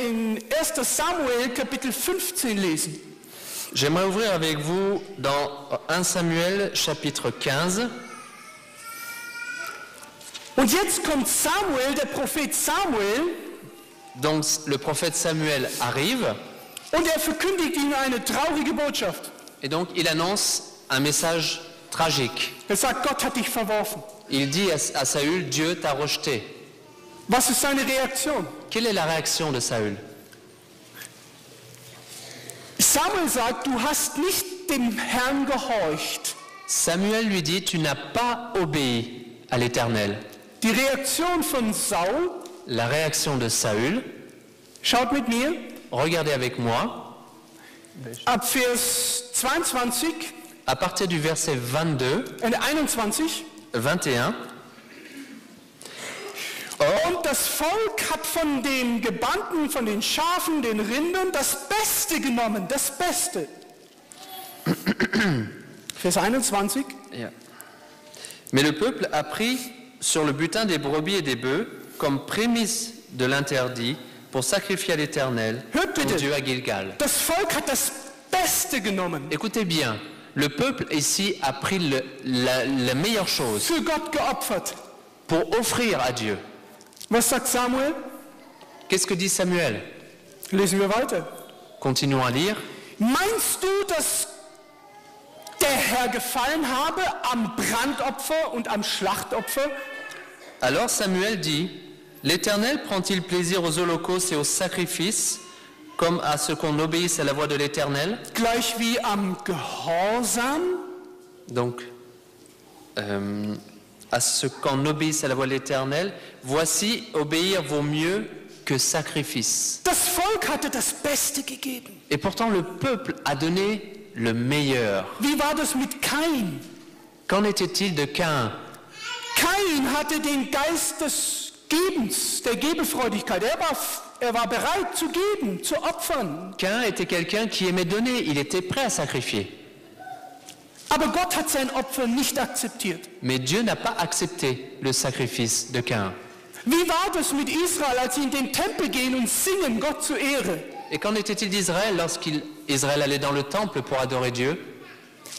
S1: in 1. Samuel Kapitel 15 lesen.
S2: J'aimerais ouvrir avec vous dans 1 Samuel chapitre 15.
S1: Und jetzt kommt Samuel, der Prophet Samuel,
S2: Donc le prophète Samuel arrive
S1: und er verkündigt ihnen eine traurige Botschaft.
S2: et donc il annonce un message tragique.
S1: Er sagt, Gott hat dich verworfen.
S2: Il dit à Saül, Dieu t'a rejeté.
S1: Was ist seine Reaktion?
S2: Quelle est la réaction de Saül?
S1: Samuel sagt, du hast nicht dem Herrn gehorcht.
S2: Samuel lui dit, tu n'as pas obéi à l'Éternel.
S1: Die Reaktion von Saul,
S2: La réaction de Saül,
S1: schaut mit mir,
S2: regardez avec moi,
S1: ab Vers 22
S2: à partir du verset 22,
S1: und 21.
S2: 21,
S1: Und das Volk hat von den Gebannten, von den Schafen, den Rindern das Beste genommen, das Beste. Vers 21.
S2: Yeah. Mais le peuple a pris sur le butin des brebis et des bœufs comme prémisse de l'interdit pour sacrifier à l'Éternel,
S1: Hört
S2: ton
S1: bitte,
S2: Dieu à Gilgal.
S1: das Volk hat das Beste genommen,
S2: Écoutez bien, le peuple ici a pris la meilleure chose
S1: für Gott geopfert.
S2: pour offrir à Dieu.
S1: Was sagt Samuel?
S2: Qu'est-ce que dit Samuel?
S1: Lesen wir weiter.
S2: Continuons à lire.
S1: Meinst du, dass der Herr gefallen habe am Brandopfer und am Schlachtopfer?
S2: Alors Samuel dit, l'Éternel prend-il plaisir aux holocaustes et aux sacrifices, comme à ce qu'on obéisse à la voix de l'Éternel?
S1: Gleich wie am Gehorsam?
S2: Donc, à ce qu'on obéisse à la voix de l'Éternel, voici, obéir vaut mieux que sacrifice.
S1: Das Volk hatte das Beste gegeben.
S2: Et pourtant le peuple a donné le meilleur.
S1: Wie war das mit Kain?
S2: Qu'en était-il de Caïn?
S1: Kain hatte den Geist des Gebens, der Gebefreudigkeit. Er war bereit zu geben, zu opfern.
S2: Caïn était quelqu'un qui aimait donner, il était prêt à sacrifier.
S1: Aber Gott hat sein Opfer nicht akzeptiert.
S2: Mais Dieu n'a pas accepté le sacrifice de Caïn.
S1: Wie war das mit Israel, als sie in den Tempel gehen und singen, Gott zur Ehre?
S2: Et qu'en était-il d'Israël lorsqu'Israël allait dans le temple pour adorer Dieu?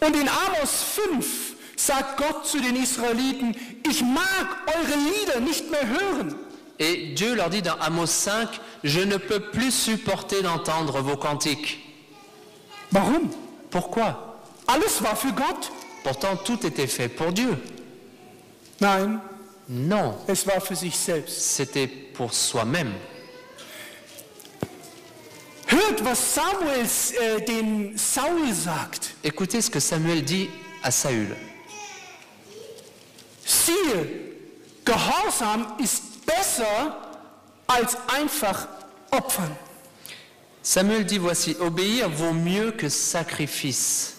S1: Und in Amos 5 sagt Gott zu den Israeliten, ich mag eure Lieder nicht mehr hören.
S2: Et Dieu leur dit dans Amos 5, je ne peux plus supporter d'entendre vos cantiques.
S1: Warum?
S2: Pourquoi?
S1: Alles war für Gott.
S2: Pourtant tout était fait pour Dieu.
S1: Nein,
S2: Non,
S1: es war für sich selbst.
S2: c'était pour soi-même.
S1: Hört, was den Saul sagt.
S2: Écoutez ce que Samuel dit à Saül.
S1: Siehe, Gehorsam ist besser als einfach opfern.
S2: Samuel dit, voici, obéir vaut mieux que sacrifice.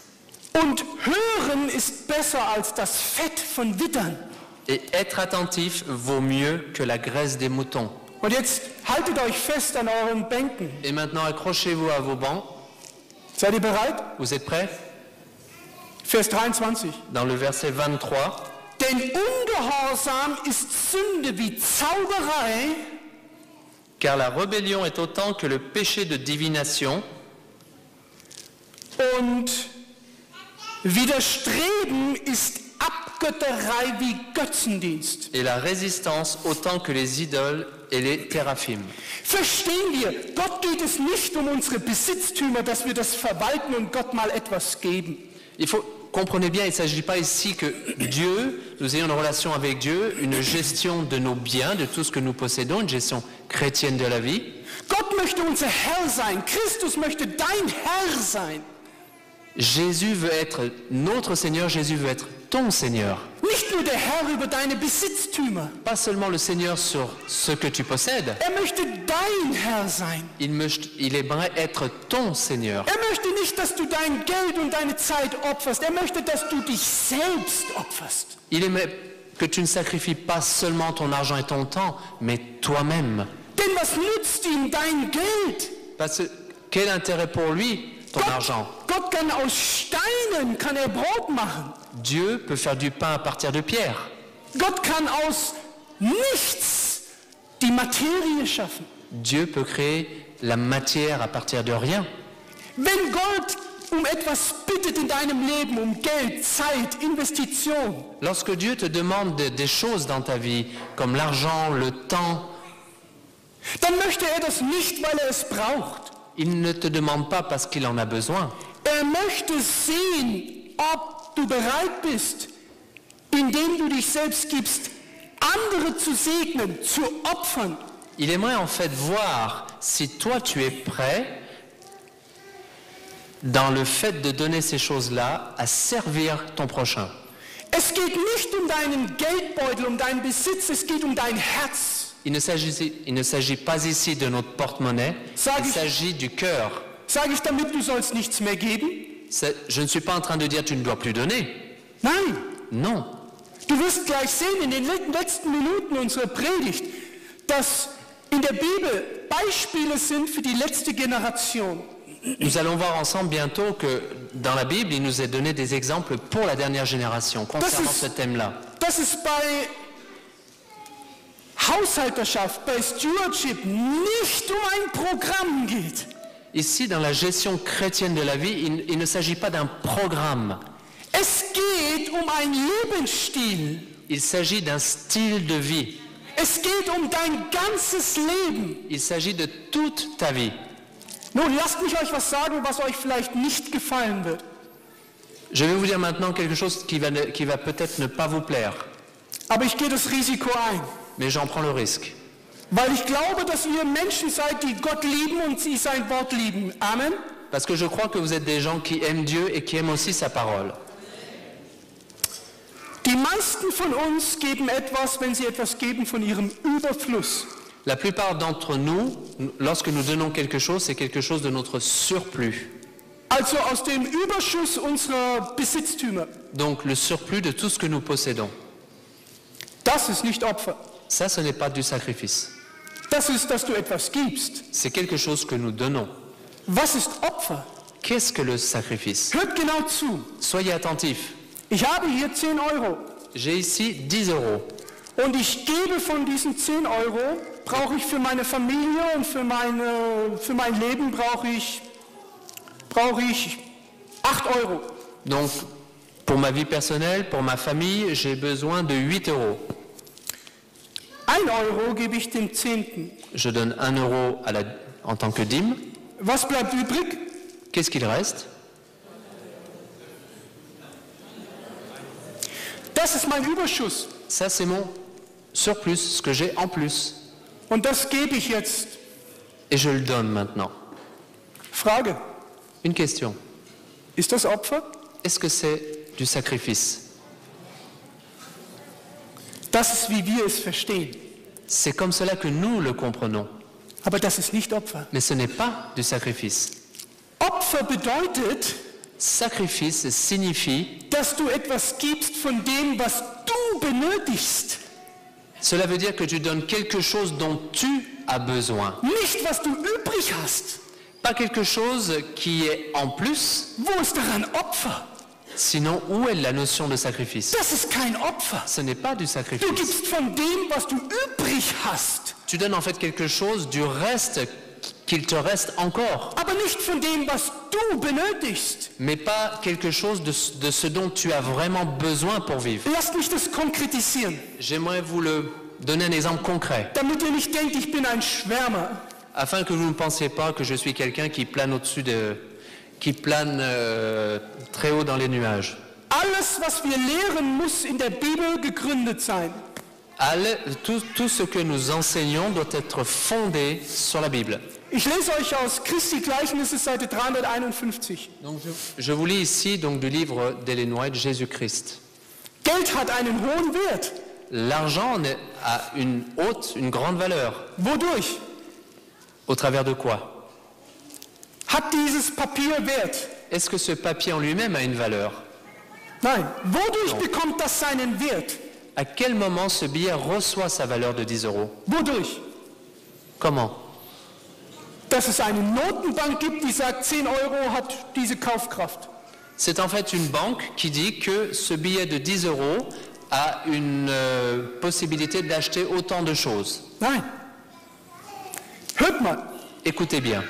S1: Und hören ist besser als das Fett von Wittern.
S2: Et être attentif vaut mieux que la graisse des moutons.
S1: Und jetzt haltet euch fest an euren Bänken.
S2: Et maintenant, accrochez-vous à vos bancs.
S1: Seid ihr bereit?
S2: Vous êtes prêts?
S1: Vers 23.
S2: Dans le verset 23.
S1: Denn Ungehorsam ist Sünde wie Zauberei.
S2: Car la rébellion est autant que le péché de divination.
S1: Und Widerstreben ist Abgötterei wie Götzendienst.
S2: Et la résistance autant que les idoles et les téraphimes.
S1: Verstehen wir, Gott geht es nicht um unsere Besitztümer, dass wir das verwalten und Gott mal etwas geben.
S2: Comprenez bien, il ne s'agit pas ici que Dieu, nous ayons une relation avec Dieu, une gestion de nos biens, de tout ce que nous possédons, une gestion chrétienne de la vie.
S1: Gott möchte unser Herr sein. Christus möchte dein Herr sein.
S2: Jésus veut être notre Seigneur, Jésus veut être ton Seigneur.
S1: Nicht nur der Herr über deine Besitztümer.
S2: Pas seulement le Seigneur sur ce que tu possèdes.
S1: Möchte dein Herr sein.
S2: Il aimerait être ton Seigneur.
S1: Möchte nicht, dass du dein Geld und deine Zeit opferst. Möchte, dass du dich selbst opferst.
S2: Il aimerait que tu ne sacrifies pas seulement ton argent et ton temps, mais toi-même.
S1: Denn was nützt ihm dein Geld?
S2: Parce que quel intérêt pour lui ton argent?
S1: Gott kann aus Steinen Brot machen.
S2: Dieu peut faire du pain à partir de pierre.
S1: Gott kann aus nichts die Materie schaffen.
S2: Dieu peut créer la matière à partir de rien.
S1: Wenn Gott etwas bittet in deinem Leben, Geld, Zeit, Investition.
S2: Lorsque Dieu te demande des choses dans ta vie, comme l'argent, le temps,
S1: dann möchte das nicht, weil es braucht.
S2: Il ne te demande pas parce qu'il en a besoin.
S1: Möchte sehen, ob du bereit bist, indem du dich selbst gibst, andere zu segnen, zu opfern.
S2: Il aimerait en fait voir si toi tu es prêt dans le fait de donner ces choses-là à servir ton prochain.
S1: Es geht nicht deinen Geldbeutel, deinen Besitz, es geht dein Herz.
S2: Il ne s'agit pas ici de notre porte-monnaie, il s'agit du cœur.
S1: Sage ich damit, du sollst nichts mehr geben?
S2: Je ne suis pas en train de dire tu ne dois plus donner.
S1: Nein.
S2: Non.
S1: Du wirst gleich sehen in den letzten Minuten unserer Predigt, dass in der Bibel Beispiele sind für die letzte Generation.
S2: Nous allons voir ensemble bientôt que dans la Bible, il nous est donné des exemples pour la dernière génération concernant ce thème-là.
S1: Dass es bei Haushalterschaft, bei Stewardship nicht ein Programm geht.
S2: Ici, dans la gestion chrétienne de la vie, il ne s'agit pas d'un programme.
S1: Es geht ein Lebensstil.
S2: Il s'agit d'un style de vie.
S1: Es geht dein ganzes Leben.
S2: Il s'agit de toute ta vie.
S1: Nun, lasst mich euch was sagen, was euch vielleicht nicht gefallen wird.
S2: Je vais vous dire maintenant quelque chose qui va peut-être ne pas vous plaire.
S1: Aber ich gehe das Risiko ein.
S2: Mais j'en prends le risque.
S1: Weil ich glaube, dass ihr Menschen seid, die Gott lieben und sie sein Wort lieben. Amen.
S2: Parce que je crois que vous êtes des gens qui aiment Dieu et qui aiment aussi sa parole.
S1: Die meisten von uns geben etwas, wenn sie etwas geben, von ihrem Überfluss.
S2: La plupart d'entre nous, lorsque nous donnons quelque chose, c'est quelque chose de notre surplus.
S1: Also aus dem Überschuss unserer Besitztümer.
S2: Donc le surplus de tout ce que nous possédons.
S1: Das ist nicht Opfer.
S2: Ça, ce n'est pas du sacrifice.
S1: Das ist, dass du etwas gibst.
S2: C'est quelque chose que nous donnons.
S1: Was ist Opfer?
S2: Qu'est-ce que le sacrifice?
S1: Hört genau zu.
S2: Soyez attentifs.
S1: Ich habe hier 10 Euro
S2: J'ai ici 10 €.
S1: und ich gebe von diesen 10 Euro, brauche ich für meine Familie und für mein Leben brauche ich 8 Euro.
S2: Donc, pour ma vie personnelle, pour ma famille, j'ai besoin de 8 €.
S1: 1 Euro gebe ich dem Zehnten.
S2: Je donne 1 € en tant que dîme.
S1: Was bleibt übrig?
S2: Qu'est-ce qu'il reste?
S1: Das ist mein Überschuss.
S2: Ça, c'est mon surplus, ce que j'ai en plus.
S1: Und das gebe ich jetzt.
S2: Et je le donne maintenant.
S1: Frage,
S2: Une question.
S1: ist das Opfer?
S2: Est-ce que c'est du sacrifice?
S1: Das ist, wie wir es verstehen.
S2: C'est comme cela que nous le comprenons.
S1: Aber das ist nicht Opfer.
S2: Mais ce n'est pas du sacrifice.
S1: Opfer bedeutet,
S2: Sacrifice signifie,
S1: dass du etwas gibst von dem, was du benötigst.
S2: cela veut dire que tu donnes quelque chose dont tu as besoin.
S1: Nicht, was du übrig hast.
S2: Pas quelque chose qui est en plus,
S1: Wo ist daran Opfer?
S2: sinon où est la notion de sacrifice?
S1: Das ist kein Opfer.
S2: Ce n'est pas du
S1: Du
S2: sacrifice.
S1: gibst von dem, was du übrig hast.
S2: Tu donnes en fait quelque chose du reste qu'il te reste encore,
S1: Aber nicht von dem, was du benötigst.
S2: mais pas quelque chose de ce dont tu as vraiment besoin pour vivre.
S1: Lasst mich das konkretisieren,
S2: J'aimerais vous le donner un exemple concret,
S1: damit ihr nicht denkt, ich bin ein Schwärmer.
S2: afin que vous ne pensiez pas que je suis quelqu'un qui plane très haut dans les nuages.
S1: Alles, was wir lehren, muss in der Bibel gegründet sein.
S2: Tout ce que nous enseignons doit être fondé sur la Bible.
S1: Ich lese euch aus Christi Gleichnisse, Seite 351.
S2: Donc je vous lis ici donc, du livre d'Ellen White, Jésus-Christ.
S1: Geld hat einen hohen Wert.
S2: L'argent a une grande valeur.
S1: Wodurch?
S2: Au travers de quoi?
S1: Hat dieses Papier Wert?
S2: Est-ce que ce papier en lui-même a une valeur?
S1: Nein. Wodurch
S2: Non.
S1: bekommt das seinen Wert?
S2: À quel moment ce billet reçoit sa valeur de 10 €?
S1: Wodurch?
S2: Comment?
S1: Dass es eine Notenbank gibt, die sagt, 10 Euro hat diese Kaufkraft.
S2: C'est en fait une banque qui dit que ce billet de 10 € a une possibilité d'acheter autant de choses.
S1: Nein. Hört mal.
S2: Écoutez bien.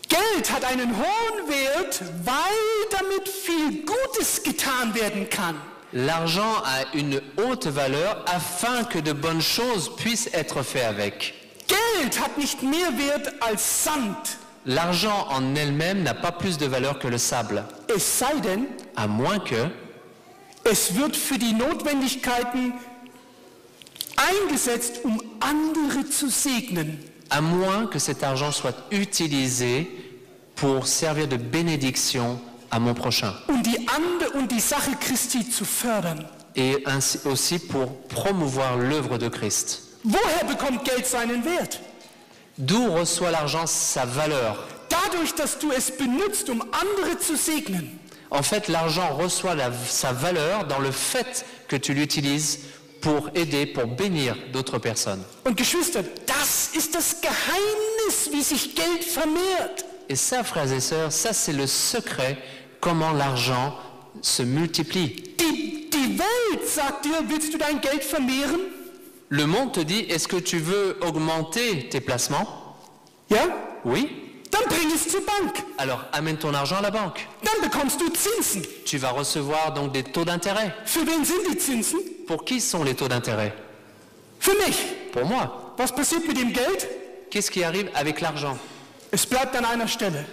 S1: Geld hat einen hohen Wert, weil damit viel Gutes getan werden kann.
S2: L'argent a une haute valeur afin que de bonnes choses puissent être faites avec.
S1: Geld hat nicht mehr Wert als Sand.
S2: L'argent en elle-même n'a pas plus de valeur que le sable,
S1: Es sei denn,
S2: à moins que
S1: es wird für die Notwendigkeiten eingesetzt, um andere zu segnen.
S2: à moins que cet argent soit utilisé pour servir de bénédiction à mon prochain.
S1: Und die Sache Christi zu fördern.
S2: Et ainsi aussi pour promouvoir l'œuvre de Christ.
S1: Woher bekommt Geld seinen Wert?
S2: D'où reçoit l'argent sa valeur?
S1: Dadurch, dass du es benutzt, um andere zu segnen.
S2: En fait, l'argent reçoit sa valeur dans le fait que tu l'utilises pour aider, pour bénir d'autres personnes.
S1: Und Geschwister, das ist das Geheimnis, wie sich Geld vermehrt.
S2: Et ça, frères et sœurs, ça c'est le secret, comment l'argent se multiplie.
S1: Die Welt sagt dir, willst du dein Geld vermehren?
S2: Le monde te dit, est-ce que tu veux augmenter tes placements?
S1: Ja?
S2: Oui.
S1: Dann bring es zur Bank.
S2: Alors amène ton argent à la banque.
S1: Dann bekommst du Zinsen.
S2: Tu vas recevoir donc des taux d'intérêt.
S1: Für wen sind die Zinsen?
S2: Pour qui sont les taux d'intérêt?
S1: Für mich.
S2: Pour moi.
S1: Was passiert mit dem Geld?
S2: Qu'est-ce qui arrive avec l'argent?
S1: Es bleibt an einer Stelle.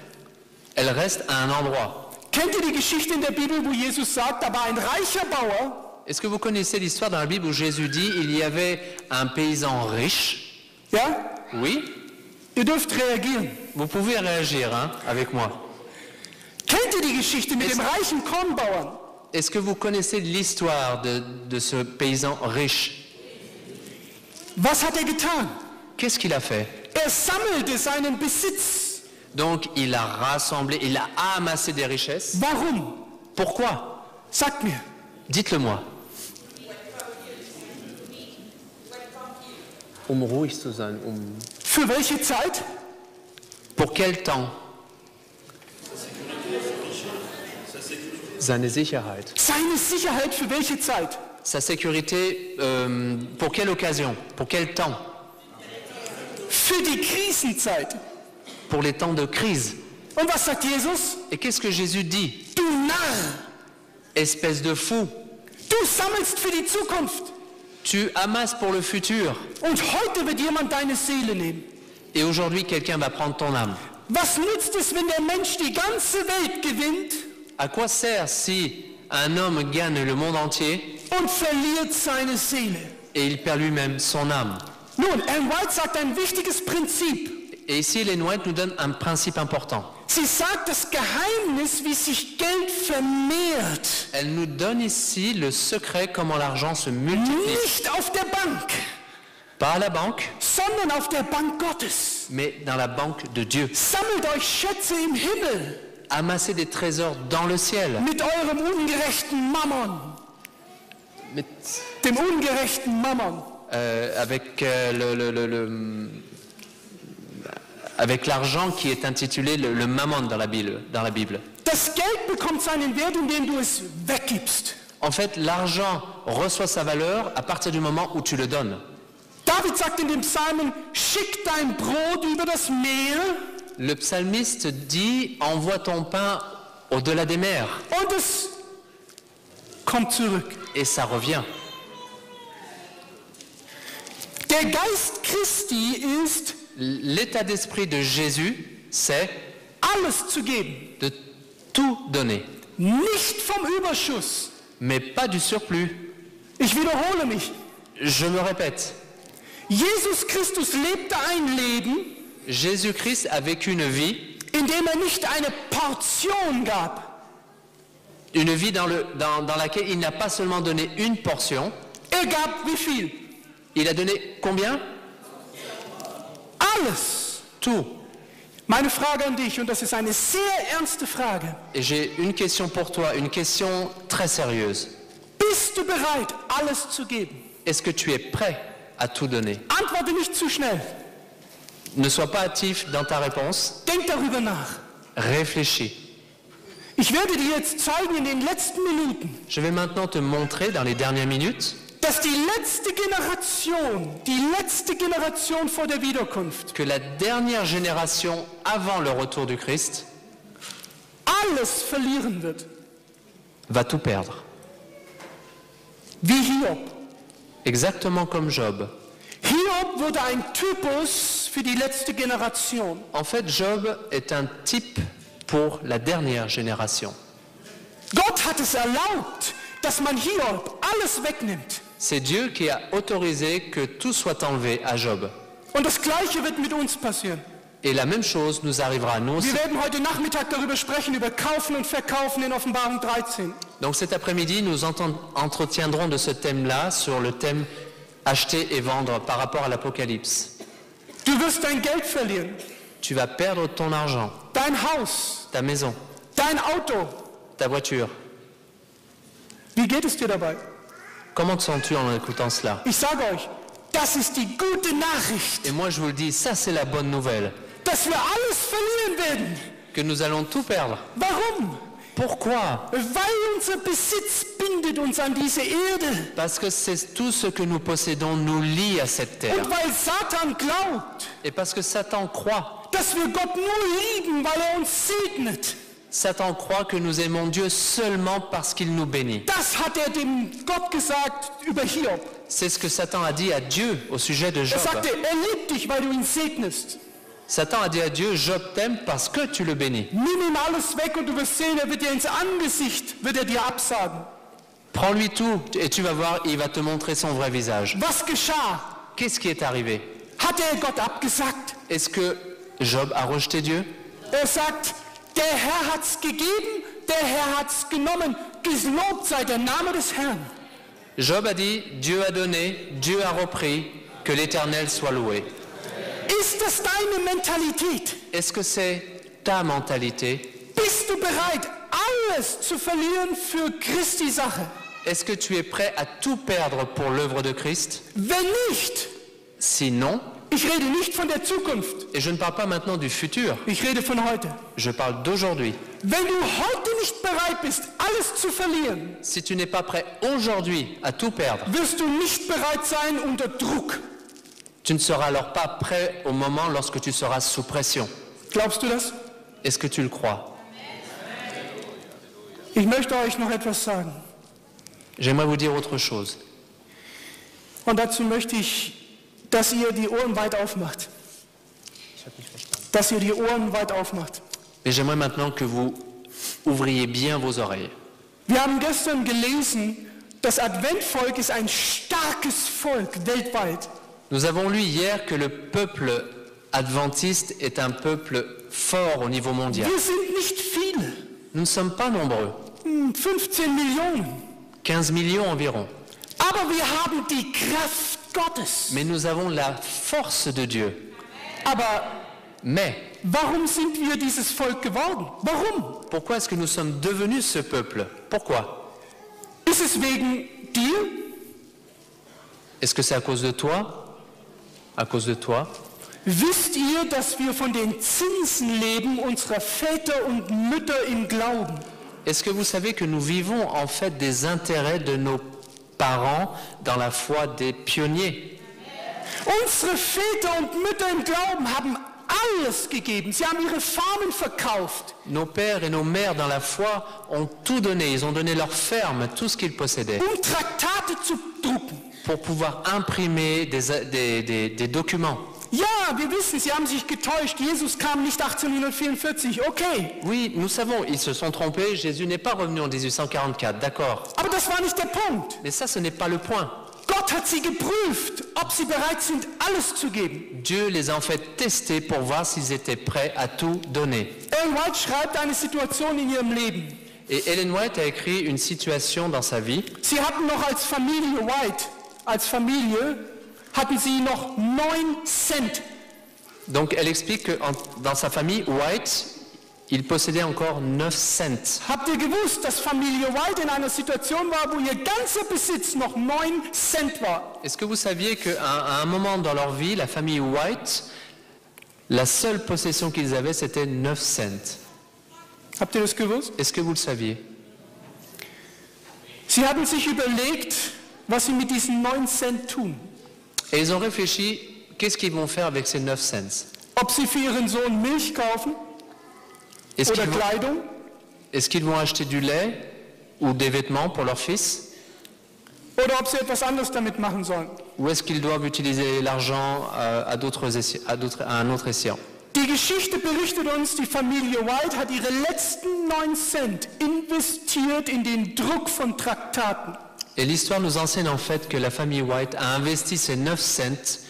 S2: Elle reste à un endroit.
S1: Kennt ihr die Geschichte in der Bibel, wo Jesus sagt, da war ein reicher Bauer,
S2: Est-ce que vous connaissez l'histoire dans la Bible où Jésus dit il y avait un paysan riche?
S1: ja?
S2: Oui.
S1: Ihr dürft reagieren.
S2: Vous pouvez réagir avec moi.
S1: Kennt ihr die Geschichte mit dem reichen Kornbauern?
S2: Est-ce que vous connaissez l'histoire de ce paysan riche?
S1: Was hat er getan?
S2: Qu'est-ce qu'il a fait?
S1: Er sammelte seinen Besitz.
S2: Donc il a rassemblé, il a amassé des richesses.
S1: Warum?
S2: Pourquoi?
S1: Sagt mir.
S2: Dites-le moi. ruhig zu sein.
S1: Für welche Zeit?
S2: Pour quel temps? Seine Sicherheit.
S1: Seine Sicherheit für welche Zeit?
S2: Sa sécurité, pour quelle occasion? Pour quel temps?
S1: Für die Krisenzeit.
S2: Pour les temps de crise.
S1: Und was sagt Jesus?
S2: Et qu'est-ce que Jésus dit?
S1: Du Narr,
S2: Espèce de fou,
S1: du sammelst für die Zukunft.
S2: tu amasses pour le futur.
S1: Und heute wird jemand deine Seele nehmen.
S2: Et aujourd'hui, quelqu'un va prendre ton âme.
S1: Was nützt es, wenn der Mensch die ganze Welt gewinnt
S2: À quoi sert si un homme gagne le monde entier
S1: und verliert seine Seele?
S2: et il perd lui-même son âme?
S1: Nun, Ellen White sagt ein wichtiges Prinzip.
S2: Et ici, Ellen White nous donne un principe important.
S1: Sie sagt das Geheimnis, wie sich Geld vermehrt,
S2: Elle nous donne ici le secret comment l'argent se multiplie.
S1: nicht auf der Bank,
S2: Pas à la banque,
S1: sondern auf der Bank Gottes.
S2: mais dans la banque de Dieu.
S1: Sammelt euch Schätze im Himmel
S2: Amassez des trésors dans le ciel.
S1: mit eurem ungerechten Mammon,
S2: Mais,
S1: dem ungerechten Mammon.
S2: avec avec l'argent qui est intitulé le mammon dans la Bible.
S1: Das Geld bekommt seinen Wert, indem du es weggibst.
S2: En fait, l'argent reçoit sa valeur à partir du moment où tu le donnes.
S1: David sagt in dem Psalmen, schick dein Brot über das Meer
S2: Le psalmiste dit, envoie ton pain au-delà des mers,
S1: und es kommt zurück.
S2: et ça revient.
S1: Der Geist Christi ist,
S2: L'état d'esprit de Jésus, c'est
S1: alles zu geben,
S2: de tout donner,
S1: nicht vom Überschuss.
S2: mais pas du surplus.
S1: Ich wiederhole mich.
S2: Je me répète,
S1: Jesus Christus lebte ein Leben,
S2: Jésus-Christ a vécu une vie
S1: nicht eine Portion gab,
S2: dans laquelle il n'a pas seulement donné une portion,
S1: gab wie viel?
S2: il a donné combien?
S1: Alles.
S2: Tout.
S1: Meine Frage an dich, und das ist eine sehr ernste Frage.
S2: Et j'ai une question pour toi, une question très sérieuse.
S1: Bist du bereit, alles zu geben?
S2: Est-ce que tu es prêt à tout donner?
S1: Antworte nicht zu schnell.
S2: Ne sois pas hâtif dans ta réponse,
S1: Denk darüber nach.
S2: réfléchis.
S1: Ich werde dir jetzt zeigen in den letzten Minuten,
S2: Je vais maintenant te montrer dans les dernières minutes
S1: dass die letzte Generation vor der Wiederkunft,
S2: que la dernière génération avant le retour du Christ
S1: alles verlieren wird.
S2: va tout perdre.
S1: Wie Hiob.
S2: Exactement comme Job.
S1: Hiob wurde ein Typus für die letzte Generation.
S2: En fait, Job est un type pour la dernière génération.
S1: Gott hat es erlaubt, dass man Hiob alles wegnimmt.
S2: C'est Dieu qui a autorisé que tout soit enlevé à Job.
S1: Und das Gleiche wird mit uns passieren.
S2: Et la même chose nous arrivera à nous aussi.
S1: Wir werden heute Nachmittag darüber sprechen, über Kaufen und Verkaufen in Offenbarung 13.
S2: Donc cet après-midi, nous entretiendrons de ce thème-là sur le thème acheter et vendre par rapport à l'Apocalypse.
S1: Du wirst dein Geld verlieren,
S2: Tu vas perdre ton argent,
S1: dein Haus,
S2: ta maison,
S1: dein Auto.
S2: ta voiture.
S1: Wie geht es dir dabei?
S2: Comment te sens-tu en écoutant cela?
S1: Ich sage euch, das ist die gute Nachricht,
S2: Et moi je vous le dis, ça c'est la bonne nouvelle,
S1: dass wir alles verlieren werden.
S2: que nous allons tout perdre.
S1: Warum?
S2: Pourquoi?
S1: Weil unser Besitz bindet uns an diese Erde.
S2: Parce que c'est tout ce que nous possédons nous lie à cette terre.
S1: Und weil Satan glaubt,
S2: Et parce que Satan croit.
S1: dass wir Gott nur lieben, weil uns segnet.
S2: Satan croit que nous aimons Dieu seulement parce qu'il nous bénit.
S1: Das hat dem Gott gesagt über Hiob.
S2: C'est ce que Satan a dit à Dieu au sujet de Job.
S1: Sagte, liebt dich, weil du ihn segnest.
S2: Satan a dit à Dieu, Job t'aime parce que tu le bénis.
S1: Nimm ihm alles weg und du wirst sehen, wird dir ins Angesicht, wird dir absagen.
S2: Prends-lui tout et tu vas voir, il va te montrer son vrai visage.
S1: Was geschah?
S2: Qu'est-ce qui est arrivé?
S1: Hat Gott abgesagt?
S2: Est-ce que Job a rejeté Dieu?
S1: Sagt, der Herr hat's gegeben, der Herr hat's genommen. Gelobt sei der Name des Herrn.
S2: Job a dit, Dieu a donné, Dieu a repris, que l'Éternel soit loué.
S1: Ist das deine Mentalität?
S2: Est-ce que c'est ta mentalité?
S1: Bist du bereit, alles zu verlieren für Christi Sache?
S2: Est-ce que tu es prêt à tout perdre pour l'œuvre de Christ?
S1: Wenn nicht,
S2: Sinon,
S1: Ich rede nicht von der Zukunft.
S2: et je ne parle pas maintenant du futur,
S1: Ich rede von heute.
S2: je parle d'aujourd'hui.
S1: Wenn du heute nicht bereit bist, alles zu verlieren,
S2: Si tu n'es pas prêt aujourd'hui à tout perdre,
S1: wirst du nicht bereit sein unter Druck.
S2: tu ne seras alors pas prêt au moment lorsque tu seras sous pression.
S1: Glaubst du das?
S2: Est-ce que tu le crois?
S1: Ich möchte euch noch etwas sagen.
S2: J'aimerais vous dire autre chose.
S1: Und dazu möchte ich, dass ihr die Ohren weit aufmacht. Dass ihr die Ohren weit aufmacht.
S2: Et j'aimerais maintenant que vous ouvriez bien vos oreilles.
S1: Wir haben gestern gelesen, das Adventvolk ist ein starkes Volk weltweit.
S2: Nous avons lu hier que le peuple adventiste est un peuple fort au niveau mondial.
S1: Wir sind nicht viele.
S2: Nous ne sommes pas nombreux,
S1: 15 Millionen.
S2: 15 millions environ.
S1: Aber wir haben die Kraft Gottes.
S2: Mais nous avons la force de Dieu.
S1: Aber
S2: Mais
S1: warum sind wir dieses Volk geworden? Warum?
S2: pourquoi est-ce que nous sommes devenus ce peuple? Pourquoi?
S1: Ist es wegen dir?
S2: Est-ce que c'est à cause de toi? À cause de toi?
S1: Wisst ihr, dass wir von den Zinsen leben unserer Väter und Mütter im Glauben?
S2: Est-ce que vous savez que nous vivons en fait des intérêts de nos parents dans la foi des pionniers?
S1: Unsere Väter und Mütter im Glauben haben alles gegeben. Sie haben ihre Farmen verkauft.
S2: Nos pères et nos mères dans la foi ont tout donné. Ils ont donné leur ferme, tout ce qu'ils possédaient,
S1: Traktate zu drucken.
S2: pour pouvoir imprimer des documents.
S1: Ja, wir wissen, sie haben sich getäuscht. Jesus kam nicht 1844, okay.
S2: Oui, nous savons, ils se sont trompés. Jésus n'est pas revenu en 1844, d'accord.
S1: Aber das war nicht der Punkt.
S2: Mais ça, ce n'est pas le point.
S1: Gott hat sie geprüft, ob sie bereit sind, alles zu geben.
S2: Dieu les a en fait testés pour voir s'ils étaient prêts à tout donner.
S1: Ellen White schreibt eine Situation in ihrem Leben.
S2: Et Ellen White a écrit une situation dans sa vie.
S1: Sie hatten noch als Familie White, als Familie, hatten sie noch 9 Cent.
S2: Donc elle explique que dans sa famille, White, il possédait encore 9 cents.
S1: Habt ihr gewusst, dass Familie White in einer Situation war, wo ihr ganzer Besitz noch 9 Cent war?
S2: Est-ce que vous saviez qu'à un moment dans leur vie, la famille White, la seule possession qu'ils avaient, c'était 9 cents?
S1: Habt ihr das gewusst?
S2: Est-ce que vous le saviez?
S1: Sie hatten sich überlegt, was sie mit diesen 9 Cent tun.
S2: Et ils ont réfléchi, qu'est-ce qu'ils vont faire avec ces 9 cents?
S1: Ob sie für ihren Sohn Milch kaufen
S2: Est-ce
S1: oder
S2: qu'ils vont,
S1: Kleidung
S2: est-ce qu'ils vont acheter du lait ou des vêtements pour leur fils?
S1: oder ob sie etwas anderes damit machen sollen.
S2: Ou est-ce qu'ils doivent utiliser l'argent à un autre escient?
S1: Die Geschichte berichtet uns, die Familie White hat ihre letzten 9 Cent investiert in den Druck von Traktaten.
S2: Et l'histoire nous enseigne en fait que la famille White a investi ces 9 cents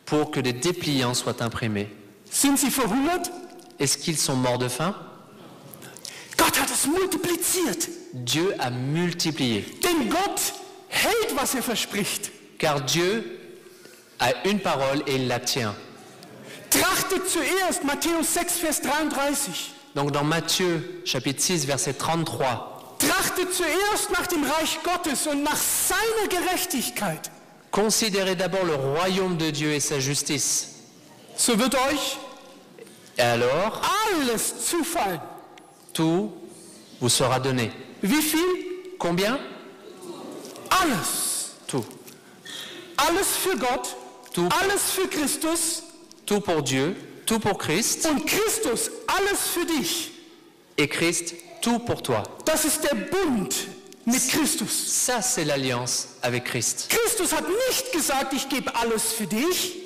S2: pour que des dépliants soient imprimés.
S1: Sind sie verhungert?
S2: Est-ce qu'ils sont morts de faim?
S1: Gott hat es multipliziert.
S2: Dieu a multiplié.
S1: Denn Gott hält, was er verspricht.
S2: Car Dieu a une parole et il la tient.
S1: Trachtet zuerst, Matthäus 6, Vers 33.
S2: Donc dans Matthieu chapitre 6 verset 33,
S1: Trachtet zuerst nach dem Reich Gottes und nach seiner Gerechtigkeit.
S2: considérez d'abord le royaume de Dieu et sa justice.
S1: So wird euch
S2: Et alors,
S1: alles zufallen.
S2: tout vous sera donné.
S1: Wie viel?
S2: Combien?
S1: Alles.
S2: Tout.
S1: Alles für Gott,
S2: Tout.
S1: alles für Christus
S2: Tout pour Dieu, tout pour Christ,
S1: und Christus alles für dich.
S2: et Christ, tout pour toi.
S1: Das ist der Bund mit Christus.
S2: Ça, c'est l'alliance avec Christ.
S1: Christus hat nicht gesagt, ich gebe alles für dich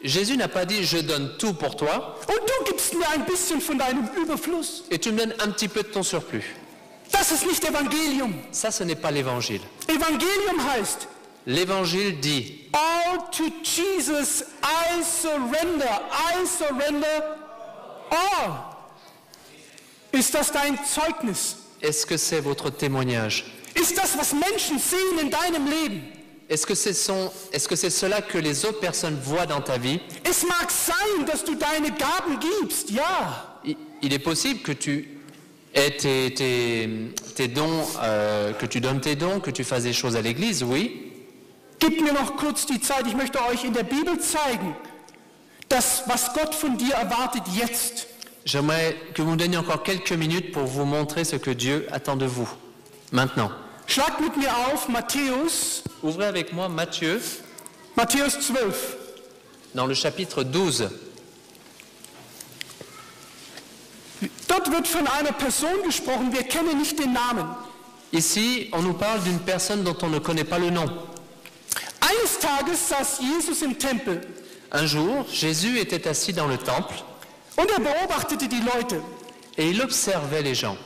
S2: Jésus n'a pas dit je donne tout pour toi
S1: und du gibst mir ein bisschen von deinem Überfluss.
S2: et tu me donnes un petit peu de ton surplus.
S1: Das ist nicht Evangelium.
S2: Ça, ce n'est pas l'évangile.
S1: Evangelium heißt,
S2: L'évangile dit
S1: all to Jesus I surrender all. Ist das dein Zeugnis?
S2: est-ce que c'est votre témoignage?
S1: Ist das, was Menschen sehen in deinem Leben?
S2: Est-ce que c'est cela que les autres personnes voient dans ta vie?
S1: Es mag sein, dass du deine Gaben gibst, ja.
S2: Il est possible que tu aies tes dons, que tu donnes tes dons, que tu fasses des choses à l'église, oui.
S1: Gib mir noch kurz die Zeit, ich möchte euch in der Bibel zeigen, das, was Gott von dir erwartet jetzt.
S2: J'aimerais que vous me donniez encore quelques minutes pour vous montrer ce que Dieu attend de vous. Maintenant.
S1: Schlag mit mir auf Matthäus,
S2: Ouvrez avec moi Matthieu,
S1: Matthäus 12.
S2: dans le chapitre 12.
S1: Dort wird von einer Person gesprochen, wir kennen nicht den Namen.
S2: Ici, on nous parle d'une personne dont on ne connaît pas le nom.
S1: Eines Tages saß Jesus im Tempel
S2: Un jour, Jésus était assis dans le temple
S1: und beobachtete die Leute.
S2: et il observait les gens.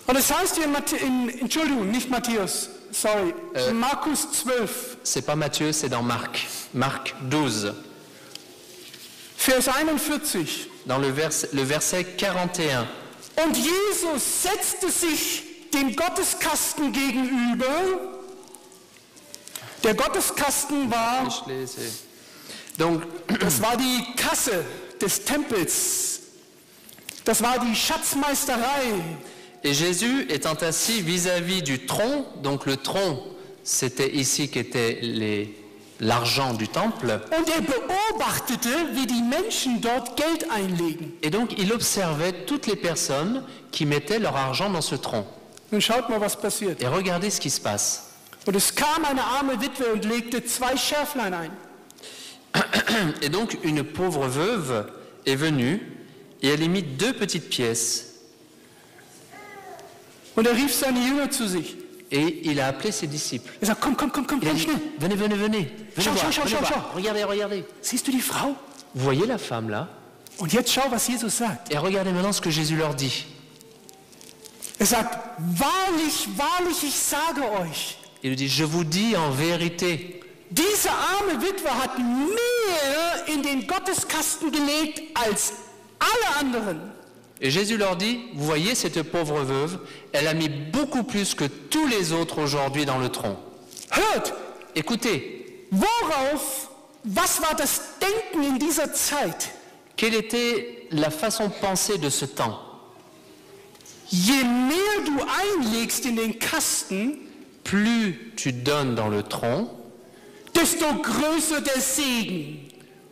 S1: Und es heißt hier Entschuldigung, nicht Matthäus, sorry, Markus 12,
S2: C'est pas Matthieu, c'est dans Marc. Marc 12,
S1: Vers 41.
S2: dans le verset 41.
S1: Und Jesus setzte sich dem Gotteskasten gegenüber. Der Gotteskasten war,
S2: Donc,
S1: das war die Kasse des Tempels. Das war die Schatzmeisterei.
S2: et Jésus étant assis vis-à-vis du tronc, donc le tronc, c'était ici qu'était l'argent du temple,
S1: Und beobachtete, wie die Menschen dort Geld einlegen.
S2: et donc il observait toutes les personnes qui mettaient leur argent dans ce tronc.
S1: Nun schaut mal, was passiert.
S2: Et regardez ce qui se passe.
S1: Und es kam eine arme Witwe und legte 2 Schärflein ein.
S2: Et donc une pauvre veuve est venue et elle y mit 2 petites pièces.
S1: Und rief seine Jünger zu sich.
S2: Et il a appelé ses disciples.
S1: Sagt, komm,
S2: Il a
S1: komm
S2: dit,
S1: schnell.
S2: venez, venez, venez.
S1: Schau,
S2: Venez voir,
S1: schau,
S2: venez
S1: schau,
S2: voir.
S1: schau.
S2: Regardez, regardez.
S1: Siehst du die Frau?
S2: Vous voyez la femme là?
S1: Und jetzt schau, was Jesus sagt.
S2: Et regardez maintenant ce que Jésus leur dit.
S1: Sagt, wahrlich, wahrlich, ich sage euch,
S2: Il lui dit, je vous dis en vérité,
S1: diese arme Witwe hat mehr in den Gotteskasten gelegt als alle anderen.
S2: et Jésus leur dit, vous voyez cette pauvre veuve, elle a mis beaucoup plus que tous les autres aujourd'hui dans le tronc.
S1: Hört,
S2: Écoutez,
S1: was war das Denken in dieser Zeit?
S2: quelle était la façon de penser de ce temps?
S1: Je mehr du einlegst in den Kasten,
S2: Plus tu donnes dans le tronc,
S1: desto größer der Segen.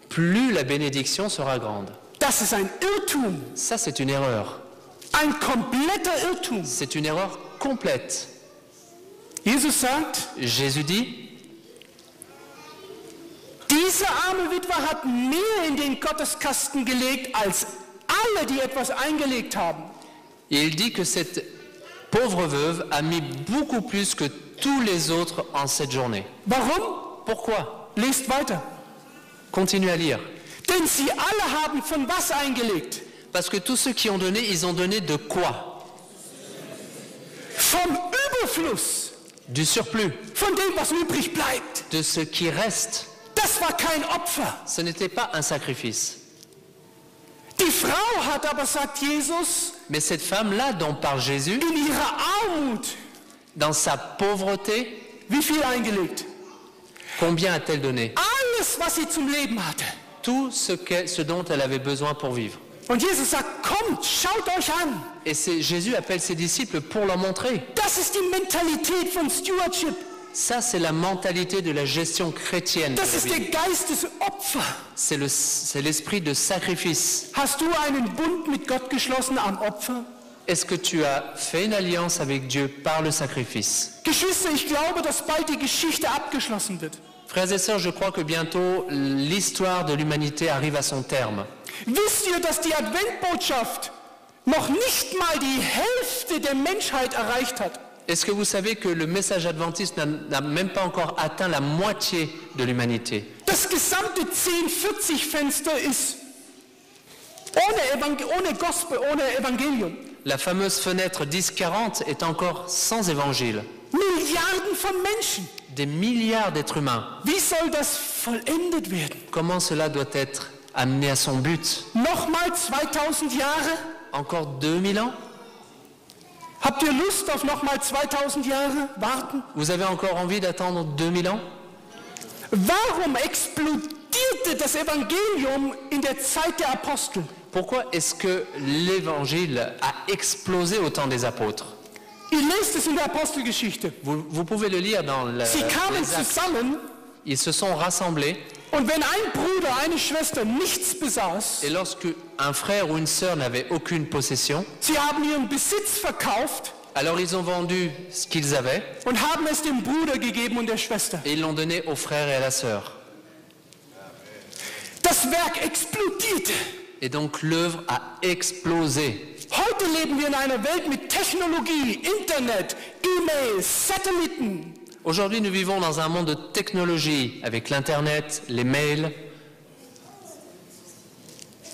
S2: plus la bénédiction sera grande.
S1: Das ist ein Irrtum,
S2: Ça, c'est une erreur.
S1: ein kompletter Irrtum.
S2: C'est une erreur complète.
S1: Jesus sagt,
S2: Jésus dit,
S1: diese arme Witwe hat mehr in den Gotteskasten gelegt als alle, die etwas eingelegt haben.
S2: et il dit que cette pauvre veuve a mis beaucoup plus que tous les autres en cette journée.
S1: Warum?
S2: Pourquoi?
S1: Lest weiter.
S2: Continue à lire.
S1: Denn sie alle haben von was eingelegt?
S2: Parce que tous ceux qui ont donné, ils ont donné de quoi?
S1: Vom Überfluss,
S2: Du surplus,
S1: von dem, was übrig bleibt.
S2: de ce qui reste.
S1: Das war kein Opfer.
S2: Ce n'était pas un sacrifice.
S1: Die Frau hat aber, sagt Jesus,
S2: Mais cette femme-là dont parle Jésus,
S1: in ihrer Armut,
S2: dans sa pauvreté,
S1: wie viel eingelegt?
S2: combien a-t-elle donné?
S1: Alles, was sie zum Leben hatte.
S2: Tout ce dont elle avait besoin pour vivre.
S1: Und Jesus sagt, kommt, schaut euch an.
S2: Et Jésus appelle ses disciples pour leur montrer.
S1: Das ist die Mentalität von Stewardship.
S2: Ça, c'est la mentalité de la gestion chrétienne. de
S1: Das
S2: la
S1: ist der
S2: vie.
S1: Geist des Opfers.
S2: C'est l'esprit de sacrifice.
S1: Hast du einen Bund mit Gott geschlossen am Opfer?
S2: Est-ce que tu as fait une alliance avec Dieu par le sacrifice?
S1: Geschwister, ich glaube, dass bald die Geschichte abgeschlossen wird.
S2: Frères et sœurs, je crois que bientôt l'histoire de l'humanité arrive à son terme.
S1: Wisst ihr, dass die Adventbotschaft noch nicht mal die Hälfte der Menschheit erreicht hat?
S2: Est-ce que vous savez que le message adventiste n'a même pas encore atteint la moitié de l'humanité?
S1: Das gesamte 1040-Fenster ist ohne Gospel, ohne Evangelium.
S2: La fameuse fenêtre 10-40 est encore sans évangile.
S1: Milliarden von Menschen.
S2: Des milliards d'êtres humains.
S1: Wie soll das vollendet werden?
S2: Comment cela doit être amené à son but?
S1: Nochmal 2000 Jahre?
S2: Encore 2000 ans?
S1: Habt ihr Lust auf nochmal 2000 Jahre warten?
S2: Vous avez encore envie d'attendre 2000 ans?
S1: Warum explodierte das Evangelium in der Zeit der Apostel?
S2: Pourquoi est-ce que l'évangile a explosé au temps des apôtres?
S1: Ihr lest es in der Apostelgeschichte.
S2: Vous pouvez le lire dans
S1: Sie kamen
S2: les actes.
S1: zusammen
S2: Ils se sont rassemblés
S1: und wenn ein Bruder, eine Schwester nichts besaß,
S2: et lorsque un frère ou une sœur n'avait aucune possession,
S1: sie haben ihren Besitz verkauft
S2: alors ils ont vendu ce qu'ils avaient
S1: und haben es dem Bruder gegeben und der Schwester.
S2: et ils l'ont donné au frère et à la sœur.
S1: Das Werk explodierte.
S2: Et donc l'œuvre a explosé.
S1: Heute leben wir in einer Welt mit Technologie, Internet, E-Mails, Satelliten.
S2: Aujourd'hui, nous vivons dans un monde de technologie, avec l'Internet, les mails.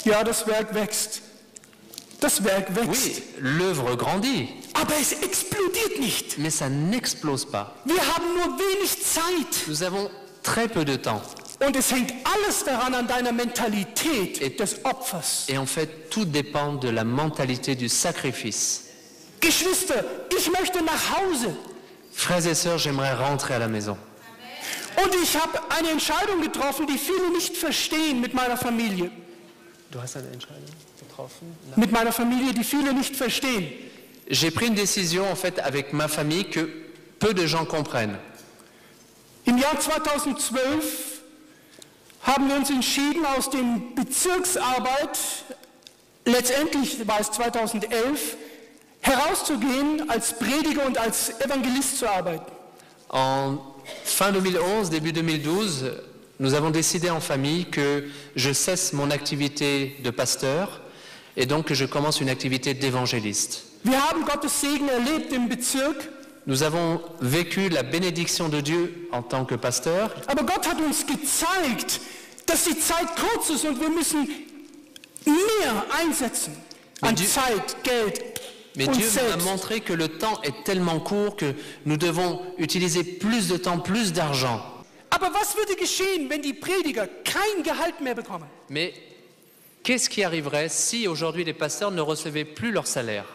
S1: Ja, das Werk wächst. Das Werk wächst.
S2: Oui, l'œuvre grandit,
S1: Aber es explodiert nicht.
S2: mais ça n'explose pas.
S1: Wir haben nur wenig Zeit.
S2: Nous avons très peu de temps.
S1: Und es hängt alles daran an deiner Mentalität des Opfers.
S2: Et en fait, tout dépend de la mentalité du sacrifice.
S1: Geschwister, ich möchte nach Hause.
S2: Frères et sœurs, j'aimerais rentrer à la maison.
S1: Und ich habe eine Entscheidung getroffen, die viele nicht verstehen mit meiner Familie.
S2: Du hast eine Entscheidung getroffen?
S1: Mit meiner Familie, die viele nicht verstehen.
S2: J'ai pris une décision en fait avec ma famille que peu de gens comprennent.
S1: Im Jahr 2012 haben wir uns entschieden, aus dem Bezirksarbeit, letztendlich war es 2011, herauszugehen, als Prediger und als Evangelist zu arbeiten.
S2: En fin 2011, début 2012, nous avons décidé en famille que je cesse mon activité de pasteur et donc que je commence une activité d'évangéliste.
S1: Wir haben Gottes Segen erlebt im Bezirk,
S2: Nous avons vécu la bénédiction de Dieu en tant que pasteur,
S1: aber Gott hat uns gezeigt, dass die Zeit kurz ist und wir müssen mehr einsetzen an Zeit, Geld
S2: mais
S1: und
S2: Dieu nous a
S1: selbst.
S2: montré que le temps est tellement court que nous devons utiliser plus de temps, plus d'argent.
S1: Aber was würde geschehen, wenn die Prediger kein Gehalt mehr bekommen?
S2: Mais qu'est-ce qui arriverait si aujourd'hui les pasteurs ne recevaient plus leur salaire?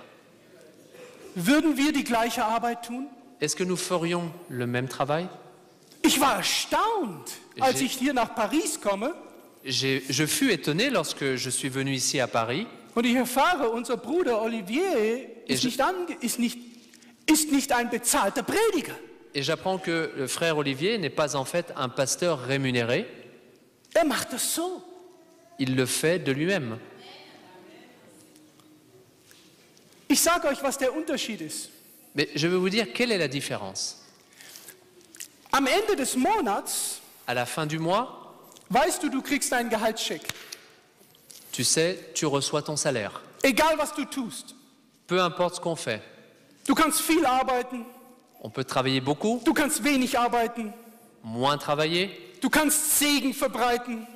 S1: Würden wir die gleiche Arbeit tun?
S2: Est-ce que nous ferions le même travail?
S1: Ich war erstaunt, als ich hier nach Paris komme
S2: Je fus étonné lorsque je suis venu ici à Paris
S1: und ich erfahre, unser Bruder Olivier ist nicht ein bezahlter Prediger.
S2: et j'apprends que le frère Olivier n'est pas en fait un pasteur rémunéré,
S1: Er macht das so.
S2: il le fait de lui-même.
S1: Ich sage euch, was der Unterschied ist.
S2: Mais je veux vous dire quelle est la différence.
S1: Am Ende des Monats
S2: À la fin du mois,
S1: weißt du, du kriegst einen Gehaltscheck.
S2: tu sais, tu reçois ton salaire.
S1: Egal, was du tust.
S2: Peu importe ce qu'on fait.
S1: Du kannst viel arbeiten,
S2: On peut travailler beaucoup,
S1: du kannst wenig arbeiten,
S2: moins travailler,
S1: du kannst Segen verbreiten,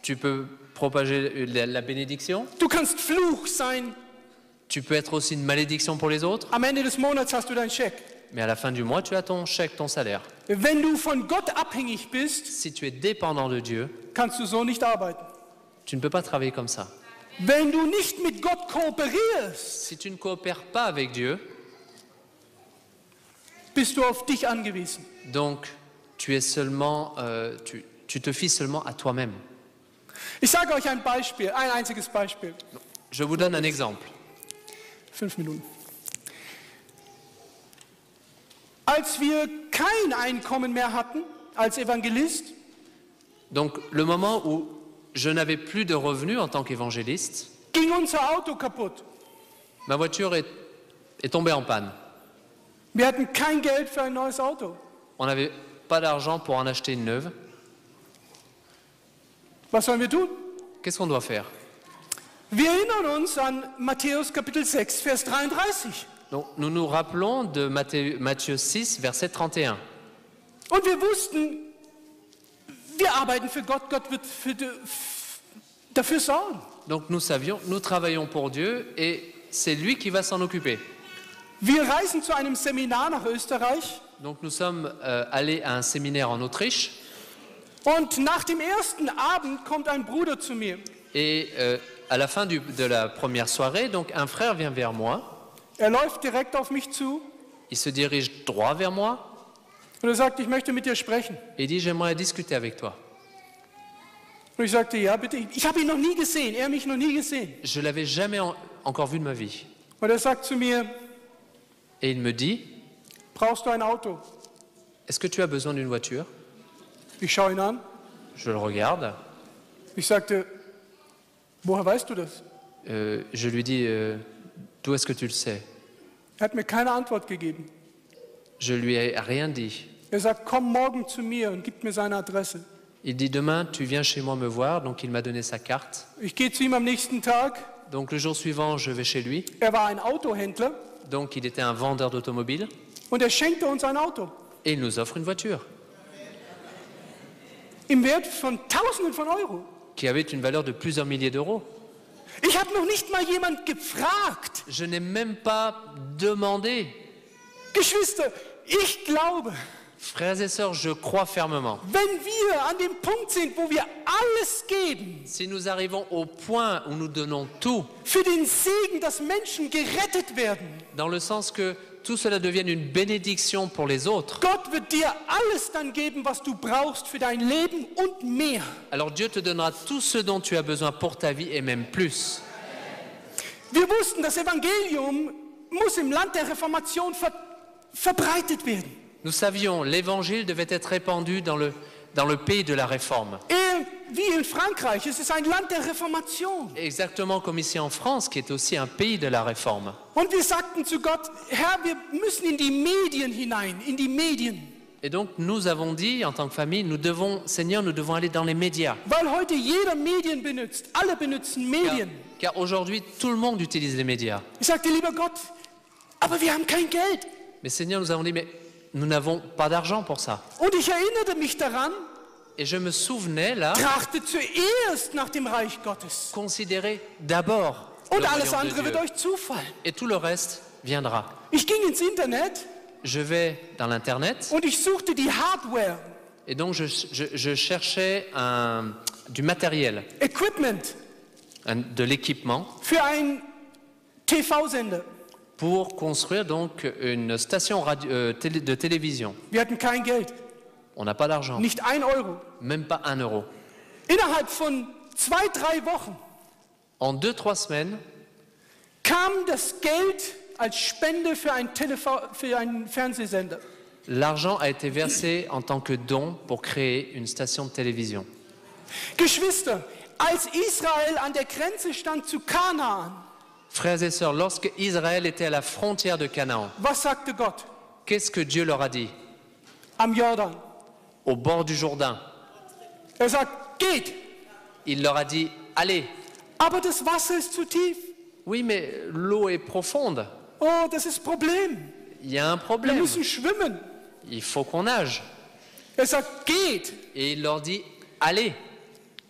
S2: tu peux propager la bénédiction,
S1: du kannst Fluch sein.
S2: tu peux être aussi une malédiction pour les autres,
S1: Am Ende des Monats hast du deinen Scheck.
S2: mais à la fin du mois, tu as ton chèque, ton salaire.
S1: Wenn du von Gott abhängig bist,
S2: Si tu es dépendant de Dieu,
S1: kannst du so nicht arbeiten.
S2: tu ne peux pas travailler comme ça.
S1: Wenn du nicht mit Gott kooperierst,
S2: Si tu ne coopères pas avec Dieu,
S1: bist du auf dich angewiesen.
S2: donc tu es seulement, tu te fies seulement à toi-même.
S1: Ich sage euch ein Beispiel, ein einziges Beispiel.
S2: Je vous donne un exemple.
S1: 5 Minuten. Als wir kein Einkommen mehr hatten als Evangelist,
S2: Donc le moment où je n'avais plus de revenus en tant qu'évangéliste,
S1: ging unser Auto kaputt.
S2: ma voiture est tombée en panne.
S1: Wir hatten kein Geld für ein neues Auto.
S2: On n'avait pas d'argent pour en acheter une neuve.
S1: Was sollen wir tun?
S2: Qu'est-ce qu'on doit faire?
S1: Wir erinnern uns an Matthäus Kapitel 6, Vers 33.
S2: Donc nous nous rappelons de Matthieu 6, verset 31.
S1: Und wir wussten, wir arbeiten für Gott, Gott wird dafür sorgen.
S2: Donc nous savions, nous travaillons pour Dieu et c'est lui qui va s'en occuper.
S1: Wir reisen zu einem Seminar nach Österreich
S2: Donc nous sommes allés à un séminaire en Autriche
S1: und nach dem ersten Abend kommt ein Bruder zu mir.
S2: et à la fin de la première soirée, donc un frère vient vers moi,
S1: Er läuft direkt auf mich zu
S2: il se dirige droit vers moi
S1: und er sagt, ich möchte mit dir sprechen.
S2: et dit j'aimerais discuter avec toi.
S1: Und ich sagte, ja bitte, ich habe ihn noch nie gesehen, er mich noch nie gesehen.
S2: Je l'avais jamais encore vu de ma vie.
S1: Und er sagt zu mir,
S2: Et il me dit,
S1: brauchst du ein Auto?
S2: est-ce que tu as besoin d'une voiture?
S1: Ich schaue ihn an.
S2: Je le regarde.
S1: Ich sagte, woher weißt du das?
S2: Je lui dis, d'où est-ce que tu le sais?
S1: Er hat mir keine Antwort gegeben.
S2: Je lui ai rien dit.
S1: Er sagt, komm morgen zu mir und gibt mir seine Adresse.
S2: Il dit, demain, tu viens chez moi me voir. Donc, il m'a donné sa carte.
S1: Ich gehe zu ihm am nächsten Tag.
S2: Donc, le jour suivant, je vais chez lui.
S1: Er war ein Autohändler
S2: Donc, il était un vendeur d'automobile.
S1: und er schenkte uns ein Auto.
S2: Et il nous offre une voiture
S1: Im Wert von Tausenden von Euro.
S2: qui avait une valeur de plusieurs milliers d'euros.
S1: Ich habe noch nicht mal jemand gefragt.
S2: Je n'ai même pas demandé.
S1: Geschwister, ich glaube,
S2: Frères et sœurs, je crois fermement.
S1: wenn wir an dem Punkt sind, wo wir alles geben,
S2: Si nous arrivons au point où nous donnons tout,
S1: für den Segen, dass Menschen gerettet werden,
S2: dans le sens que tout cela devienne une bénédiction pour les autres,
S1: Gott wird dir alles dann geben, was du brauchst für dein Leben und mehr.
S2: alors Dieu te donnera tout ce dont tu as besoin pour ta vie et même plus.
S1: Wir wussten, das Evangelium muss im Land der Reformation verbreitet werden.
S2: Nous savions, l'évangile devait être répandu dans le pays de la Réforme.
S1: Wie in Frankreich, es ist ein Land der Reformation.
S2: Exactement comme ici en France, qui est aussi un pays de la Réforme.
S1: Und wir sagten zu Gott, Herr, wir müssen in die Medien hinein, in die Medien.
S2: Et donc nous avons dit, en tant que famille, Seigneur, nous devons aller dans les médias.
S1: Weil heute jeder Medien benutzt, alle benutzen Medien.
S2: Car aujourd'hui, tout le monde utilise les médias.
S1: Ich sagte, lieber Gott, aber wir haben kein Geld.
S2: Mais Seigneur, nous avons dit, mais nous n'avons pas d'argent pour ça.
S1: Und ich erinnerte mich daran,
S2: Et je me souvenais là,
S1: trachte zuerst nach dem Reich Gottes.
S2: considérer d'abord le
S1: Und alles
S2: royaume de
S1: andere wird
S2: Dieu.
S1: euch zufallen.
S2: Et tout le reste viendra.
S1: Ich ging ins Internet
S2: Je vais dans l'Internet
S1: und ich suchte die Hardware,
S2: et donc je cherchais du matériel,
S1: Equipment
S2: de l'équipement
S1: für einen TV-Sender.
S2: pour construire donc une station de télévision.
S1: Wir hatten kein Geld,
S2: On n'a pas d'argent,
S1: nicht 1 Euro.
S2: même pas 1 euro.
S1: Innerhalb von 2-3 Wochen
S2: En 2-3 semaines,
S1: kam das Geld als Spende für einen Fernsehsender.
S2: l'argent a été versé en tant que don pour créer une station de télévision.
S1: Geschwister, als Israel an der Grenze stand zu Kanaan,
S2: Frères et sœurs, lorsque Israël était à la frontière de Canaan,
S1: was sagte Gott?
S2: qu'est-ce que Dieu leur a dit?
S1: Am Jordan.
S2: Au bord du Jourdain,
S1: Er sagt, geht,
S2: il leur a dit, allez.
S1: aber das Wasser ist zu tief.
S2: Oui, mais l'eau est profonde.
S1: Oh, das ist Problem.
S2: Il y a un
S1: Wir
S2: problème.
S1: müssen schwimmen.
S2: Il faut qu'on nage.
S1: Er sagt, geht,
S2: Et il leur dit, allez,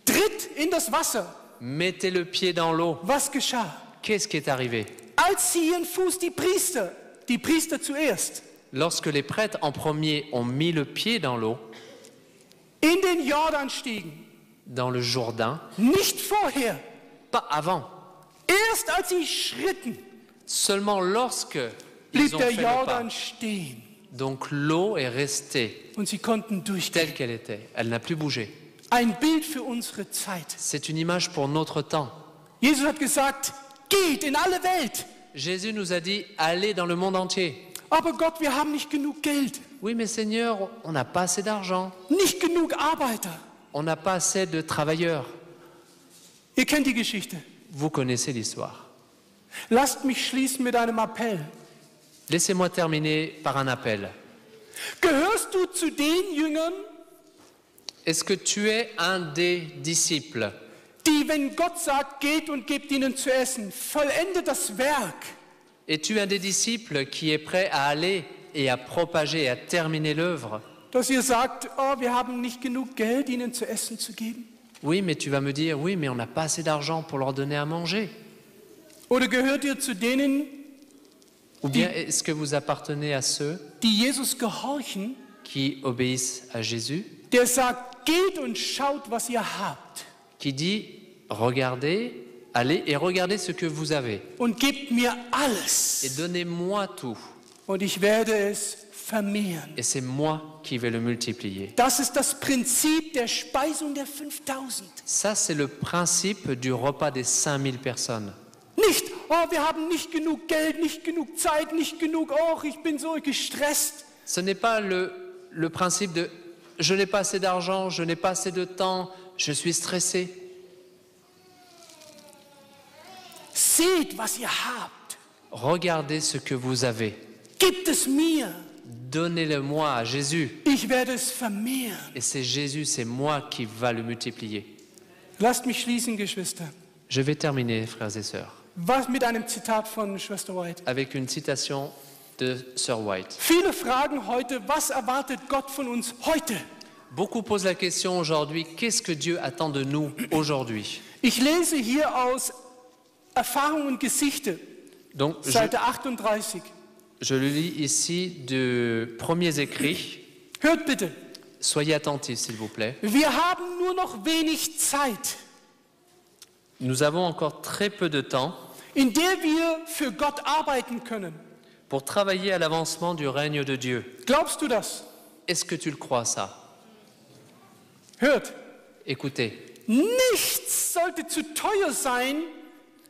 S1: tritt in das Wasser.
S2: mettez le pied dans l'eau.
S1: Was geschah?
S2: Qu'est-ce qui est arrivé?
S1: Als sie ihren Fuß, die Priester zuerst,
S2: Lorsque les prêtres en premier ont mis le pied dans l'eau,
S1: in den Jordan stiegen,
S2: dans le Jourdain,
S1: nicht vorher,
S2: pas avant,
S1: erst als sie schritten,
S2: seulement lorsque
S1: blieb
S2: ils ont
S1: der
S2: fait le pas.
S1: Jordan stehen
S2: Donc l'eau est restée
S1: und sie konnten durchgehen.
S2: telle qu'elle était. Elle n'a plus bougé.
S1: Ein Bild für unsere Zeit.
S2: C'est une image pour notre temps.
S1: Jesus hat gesagt, geht in alle Welt.
S2: Jésus nous a dit, allez dans le monde entier.
S1: Aber Gott, wir haben nicht genug Geld,
S2: Oui, mais Seigneur, on n'a pas assez d'argent.
S1: nicht genug Arbeiter.
S2: On n'a pas assez de travailleurs.
S1: Ihr kennt die Geschichte.
S2: Vous connaissez l'histoire.
S1: Lasst mich schließen mit einem Appell.
S2: Laissez-moi terminer par un appel.
S1: Gehörst du zu den Jüngern,
S2: Est-ce que tu es un des disciples
S1: die, wenn Gott sagt, geht und gebt ihnen zu essen, vollendet das Werk?
S2: Es-tu un des disciples qui est prêt à aller et à propager et à terminer l'œuvre?
S1: Dass ihr sagt, oh, wir haben nicht genug Geld, ihnen zu essen zu geben?
S2: Oui, mais tu vas me dire, oui, mais on n'a pas assez d'argent pour leur donner à manger.
S1: Oder gehört ihr zu denen,
S2: Ou bien est-ce que vous appartenez à ceux
S1: die Jesus gehorchen,
S2: qui obéissent à Jésus,
S1: der sagt, geht und schaut, was ihr habt
S2: qui dit, regardez, allez et regardez ce que vous avez
S1: und gebt mir
S2: et
S1: alles
S2: donnez-moi tout
S1: und ich werde es vermehren.
S2: et c'est moi qui vais le multiplier.
S1: Das ist das Prinzip der Speisung der 5000.
S2: Ça, c'est le principe du repas des 5000 personnes.
S1: Nicht oh, wir haben nicht genug Geld, nicht genug Zeit, nicht genug, oh, ich bin so gestresst.
S2: Ce n'est pas le principe de « je n'ai pas assez d'argent, je n'ai pas assez de temps, je suis stressé ».
S1: Seht, was ihr habt.
S2: Regardez ce que vous avez.
S1: Gebt es mir.
S2: Donnez-le-moi à Jésus.
S1: Ich werde es vermehren.
S2: Et c'est Jésus, c'est moi qui va le multiplier.
S1: Lasst mich schließen, Geschwister.
S2: Je vais terminer, frères et sœurs,
S1: Was mit einem Zitat von Schwester White.
S2: avec une citation de Sir White.
S1: Viele fragen heute, was erwartet Gott von uns heute?
S2: Beaucoup posent la question aujourd'hui, qu'est-ce que Dieu attend de nous aujourd'hui?
S1: Ich lese hier aus Erfahrung und Geschichte,
S2: Donc,
S1: Seite 38.
S2: je le lis ici de premiers écrits.
S1: Hört bitte.
S2: Soyez attentifs, s'il vous plaît.
S1: Wir haben nur noch wenig Zeit,
S2: Nous avons encore très peu de temps
S1: in der wir für Gott arbeiten können.
S2: pour travailler à l'avancement du règne de Dieu.
S1: Glaubst du das?
S2: Est-ce que tu le crois, ça?
S1: Hört.
S2: Écoutez,
S1: Nichts sollte zu teuer sein,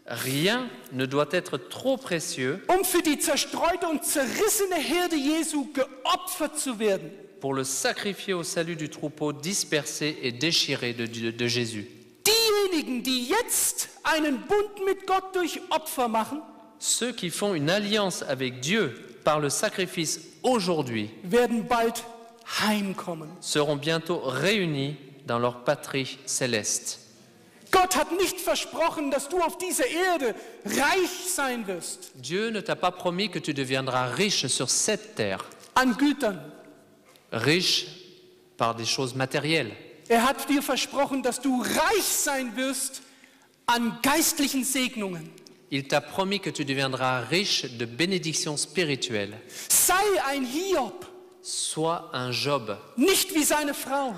S2: rien ne doit être trop précieux
S1: für die zerstreute und zerrissene Herde Jesu geopfert zu werden.
S2: pour le sacrifier au salut du troupeau dispersé et déchiré de Jésus.
S1: Diejenigen, die jetzt einen Bund mit Gott durch Opfer machen,
S2: Ceux qui font une alliance avec Dieu par le sacrifice aujourd'hui
S1: werden bald heimkommen.
S2: seront bientôt réunis dans leur patrie céleste.
S1: Gott hat nicht versprochen, dass du auf dieser Erde reich sein wirst
S2: Dieu ne t'a pas promis que tu deviendras riche sur cette terre,
S1: an Gütern.
S2: riche par des choses matérielles.
S1: Er hat dir versprochen, dass du reich sein wirst an geistlichen Segnungen.
S2: Il t'a promis que tu deviendras riche de bénédictions spirituelles.
S1: Sei ein Hiob,
S2: Sois un Job,
S1: nicht wie seine Frau.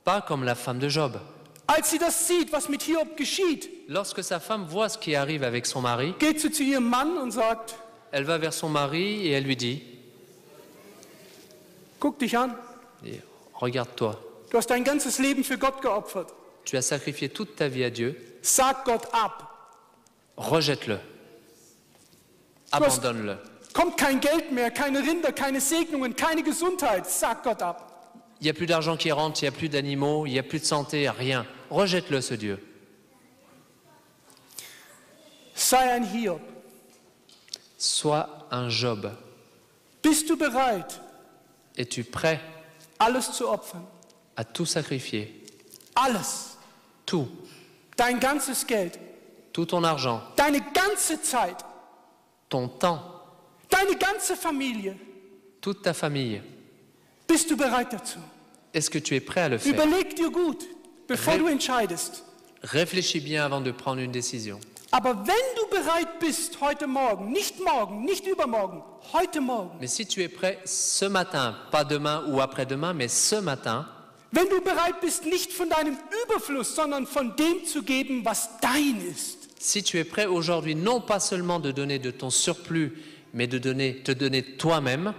S2: pas comme la femme de Job.
S1: Als sie das sieht, was mit Hiob geschieht,
S2: Lorsque sa femme voit ce qui arrive avec son mari,
S1: geht sie zu ihrem Mann und sagt,
S2: elle va vers son mari et elle lui dit
S1: guck dich an,
S2: « Regarde-toi,
S1: du hast dein ganzes Leben für Gott geopfert.
S2: tu as sacrifié toute ta vie à Dieu,
S1: Sag Gott ab.
S2: rejette-le, abandonne-le.
S1: Kommt kein Geld mehr, keine Rinder, keine Segnungen, keine Gesundheit. Sag Gott ab.
S2: Il n'y a plus d'argent qui rentre, il n'y a plus d'animaux, il n'y a plus de santé, rien. Rejette-le, ce Dieu.
S1: Sei ein Hiob.
S2: Sois un Job.
S1: Bist du bereit,
S2: Es-tu prêt
S1: alles zu opfern?
S2: à tout sacrifier?
S1: Alles.
S2: Tout.
S1: Dein ganzes Geld,
S2: Tout ton argent,
S1: deine ganze Zeit,
S2: ton temps,
S1: deine ganze Familie.
S2: toute ta famille.
S1: Bist du bereit dazu?
S2: Est-ce que tu es prêt à le faire?
S1: Überleg dir gut, bevor
S2: Re-
S1: du entscheidest.
S2: Réfléchis bien avant de prendre une décision.
S1: Aber wenn du bereit bist heute Morgen, nicht übermorgen, heute Morgen,
S2: Mais si tu es prêt ce matin, pas demain ou après-demain, mais ce matin,
S1: wenn du bereit bist, nicht von deinem Überfluss, sondern von dem zu geben, was dein ist,
S2: si tu es prêt aujourd'hui, non pas seulement de donner de ton surplus, mais de te donner toi-même,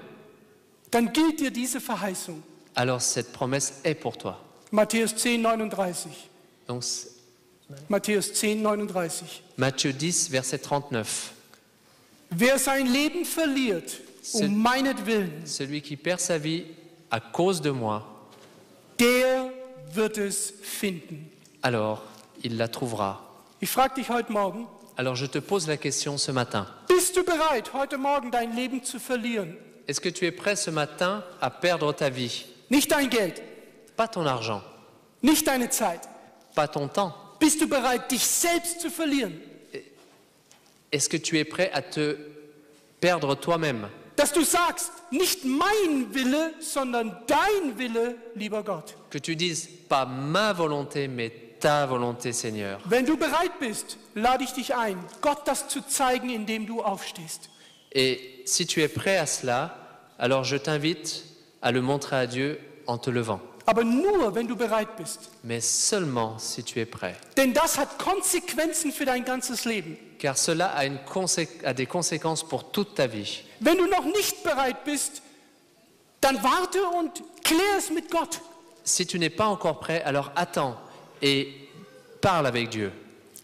S1: dann gilt dir diese Verheißung.
S2: alors cette promesse est pour toi.
S1: Matthäus 10, 39.
S2: Donc,
S1: Matthäus 10, 39.
S2: Matthieu 10, verset 39.
S1: Wer sein Leben verliert,
S2: C'est-
S1: meinetwillen,
S2: Celui qui perd sa vie à cause de moi,
S1: der wird es finden.
S2: alors il la trouvera.
S1: Ich frage dich heute Morgen,
S2: Alors je te pose la question ce matin.
S1: bist du bereit, heute Morgen dein Leben zu verlieren?
S2: Est-ce que tu es prêt ce matin à perdre ta vie?
S1: Nicht dein Geld,
S2: Pas ton argent,
S1: nicht deine Zeit.
S2: pas ton temps.
S1: Bist du bereit, dich selbst zu verlieren?
S2: Est-ce que tu es prêt à te perdre toi-même?
S1: Dass du sagst, nicht mein Wille, sondern dein Wille, lieber Gott.
S2: Que tu dises pas ma volonté, mais ta volonté, Seigneur.
S1: Wenn du bereit bist, lade ich dich ein, Gott das zu zeigen, indem du aufstehst.
S2: Et si tu es prêt à cela, alors je t'invite à le montrer à Dieu en te levant.
S1: Aber nur, wenn du bereit bist.
S2: Mais seulement si tu es prêt.
S1: Denn das hat Konsequenzen für dein ganzes Leben.
S2: Car cela a des conséquences pour toute ta vie.
S1: Wenn du noch nicht bereit bist, dann warte und klär es mit Gott.
S2: Si tu n'es pas encore prêt, alors attends et parle avec Dieu.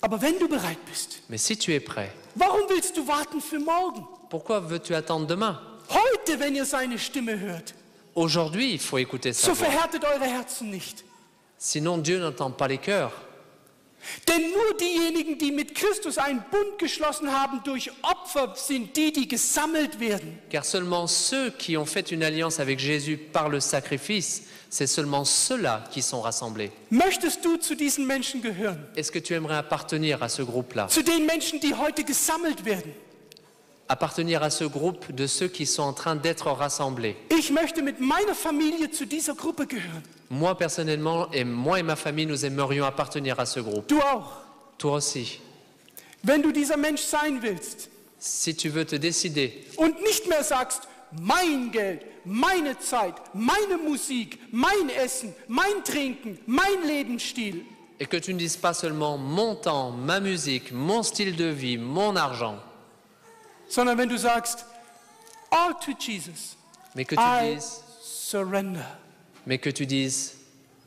S1: Aber wenn du bereit bist,
S2: Mais si tu es prêt,
S1: warum willst du warten für morgen?
S2: Pourquoi veux-tu attendre demain?
S1: Heute, wenn ihr seine Stimme hört.
S2: Aujourd'hui, il faut écouter sa
S1: So
S2: voix.
S1: verhärtet eure Herzen nicht.
S2: Sinon, Dieu n'entend pas les cœurs.
S1: Denn nur diejenigen, die mit Christus einen Bund geschlossen haben durch Opfer, sind die gesammelt werden.
S2: Car seulement ceux qui ont fait une alliance avec Jésus par le sacrifice, c'est seulement ceux-là qui sont rassemblés.
S1: Möchtest du zu diesen Menschen gehören?
S2: Est-ce que tu aimerais appartenir à ce groupe-là?
S1: Zu den Menschen, die heute gesammelt werden?
S2: Appartenir à ce groupe de ceux qui sont en train d'être rassemblés.
S1: Ich möchte mit meiner Familie zu dieser Gruppe gehören.
S2: Moi, personnellement, moi et ma famille, nous aimerions appartenir à ce groupe.
S1: Du auch.
S2: Toi aussi.
S1: Wenn du dieser Mensch sein willst
S2: Si tu veux te décider
S1: und nicht mehr sagst, mein Geld, meine Zeit, meine Musik, mein Essen, mein Trinken, mein Lebensstil,
S2: et que tu ne dises pas seulement mon temps, ma musique, mon style de vie, mon argent,
S1: sondern wenn du sagst, all to Jesus,
S2: mais que
S1: surrender.
S2: tu dises,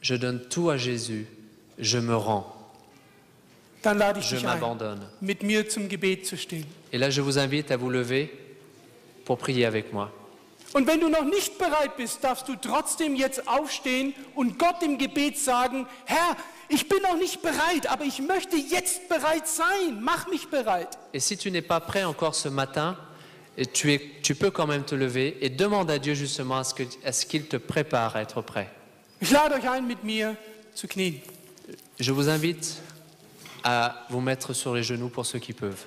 S2: je donne tout à Jésus, je me rends,
S1: Dann lade ich
S2: je
S1: dich ein,
S2: m'abandonne.
S1: mit mir zum Gebet zu stehen.
S2: Et là, je vous invite à vous lever pour prier avec moi.
S1: Und wenn du noch nicht bereit bist, darfst du trotzdem jetzt aufstehen und Gott im Gebet sagen, Herr, ich bin noch nicht bereit, aber ich möchte jetzt bereit sein. Mach mich bereit.
S2: Et si tu n'es pas prêt encore ce matin, et tu peux quand même te lever et demande à Dieu justement à ce qu'il te prépare à être prêt.
S1: Ich lade euch ein, mit mir zu knien.
S2: Je vous invite à vous mettre sur les genoux pour ceux qui peuvent.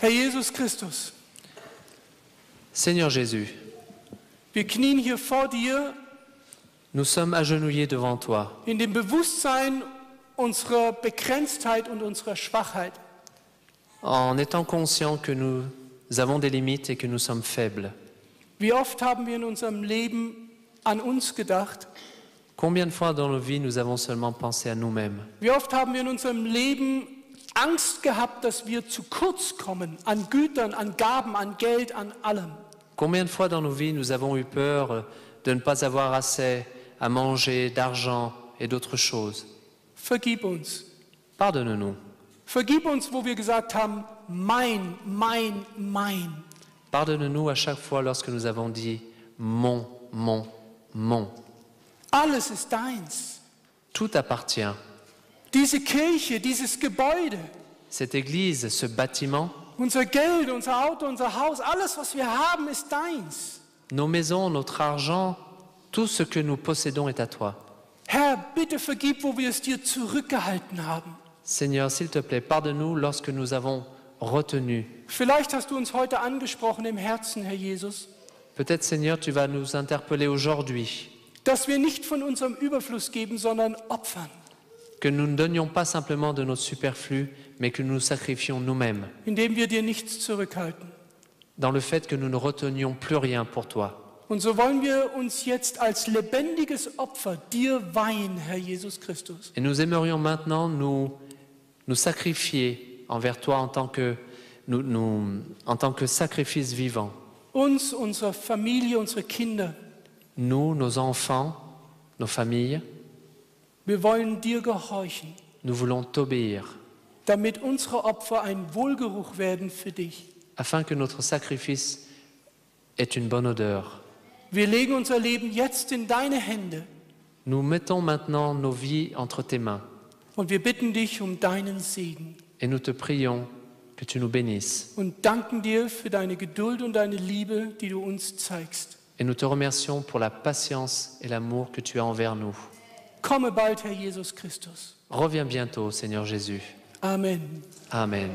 S1: Herr Jesus Christus,
S2: Seigneur Jésus,
S1: wir knien hier vor dir
S2: nous sommes agenouillés devant toi,
S1: in dem Bewusstsein unserer Begrenztheit und unserer Schwachheit.
S2: en étant conscients que nous avons des limites et que nous sommes faibles.
S1: Wie oft haben wir in unserem Leben an uns gedacht?
S2: Combien de fois dans nos vies nous avons seulement pensé à nous-mêmes?
S1: Wie oft haben wir in unserem Leben Angst gehabt, dass wir zu kurz kommen an Gütern, an Gaben, an Geld, an allem?
S2: Combien de fois dans nos vies nous avons eu peur de ne pas avoir assez à manger, d'argent et d'autres choses?
S1: Vergib uns.
S2: Pardonne-nous.
S1: Vergib uns, wo wir gesagt haben, mein.
S2: Pardonne-nous à chaque fois lorsque nous avons dit mon.
S1: Alles ist deins.
S2: Tout appartient.
S1: Diese Kirche, dieses Gebäude,
S2: Cette église, ce bâtiment,
S1: unser Geld, unser Auto, unser Haus, alles, was wir haben, ist deins.
S2: nos maisons, notre argent, tout ce que nous possédons est à toi.
S1: Herr, bitte vergib, wo wir es dir zurückgehalten haben.
S2: Seigneur, s'il te plaît, pardonne-nous lorsque nous avons retenu.
S1: Vielleicht hast du uns heute angesprochen im Herzen, Herr Jesus,
S2: Peut-être, Seigneur, tu vas nous interpeller aujourd'hui,
S1: dass wir nicht von unserem Überfluss geben, sondern opfern,
S2: que nous ne donnions pas simplement de notre superflu, mais que nous nous sacrifions nous-mêmes,
S1: indem wir dir nichts zurückhalten.
S2: dans le fait que nous ne retenions plus rien pour toi.
S1: Und so wollen wir uns jetzt als lebendiges Opfer dir weihen, Herr Jesus Christus.
S2: Et nous aimerions maintenant nous sacrifier envers toi en tant que sacrifice vivant.
S1: Uns, unsere Familie, unsere Kinder,
S2: Nous, nos enfants, nos familles,
S1: wir wollen dir gehorchen,
S2: nous voulons t'obéir,
S1: damit unsere Opfer ein Wohlgeruch werden für dich.
S2: afin que notre sacrifice ait une bonne odeur.
S1: Wir legen unser Leben jetzt in deine Hände
S2: Nous mettons maintenant nos vies entre tes mains
S1: und wir bitten dich um deinen Segen
S2: et nous te prions que tu nous bénisses.
S1: und danken dir für deine Geduld und deine Liebe, die du uns zeigst.
S2: Et nous te remercions pour la patience et l'amour que tu as envers nous.
S1: Komme bald, Herr Jesus Christus.
S2: Reviens bientôt, Seigneur Jésus.
S1: Amen.
S2: Amen.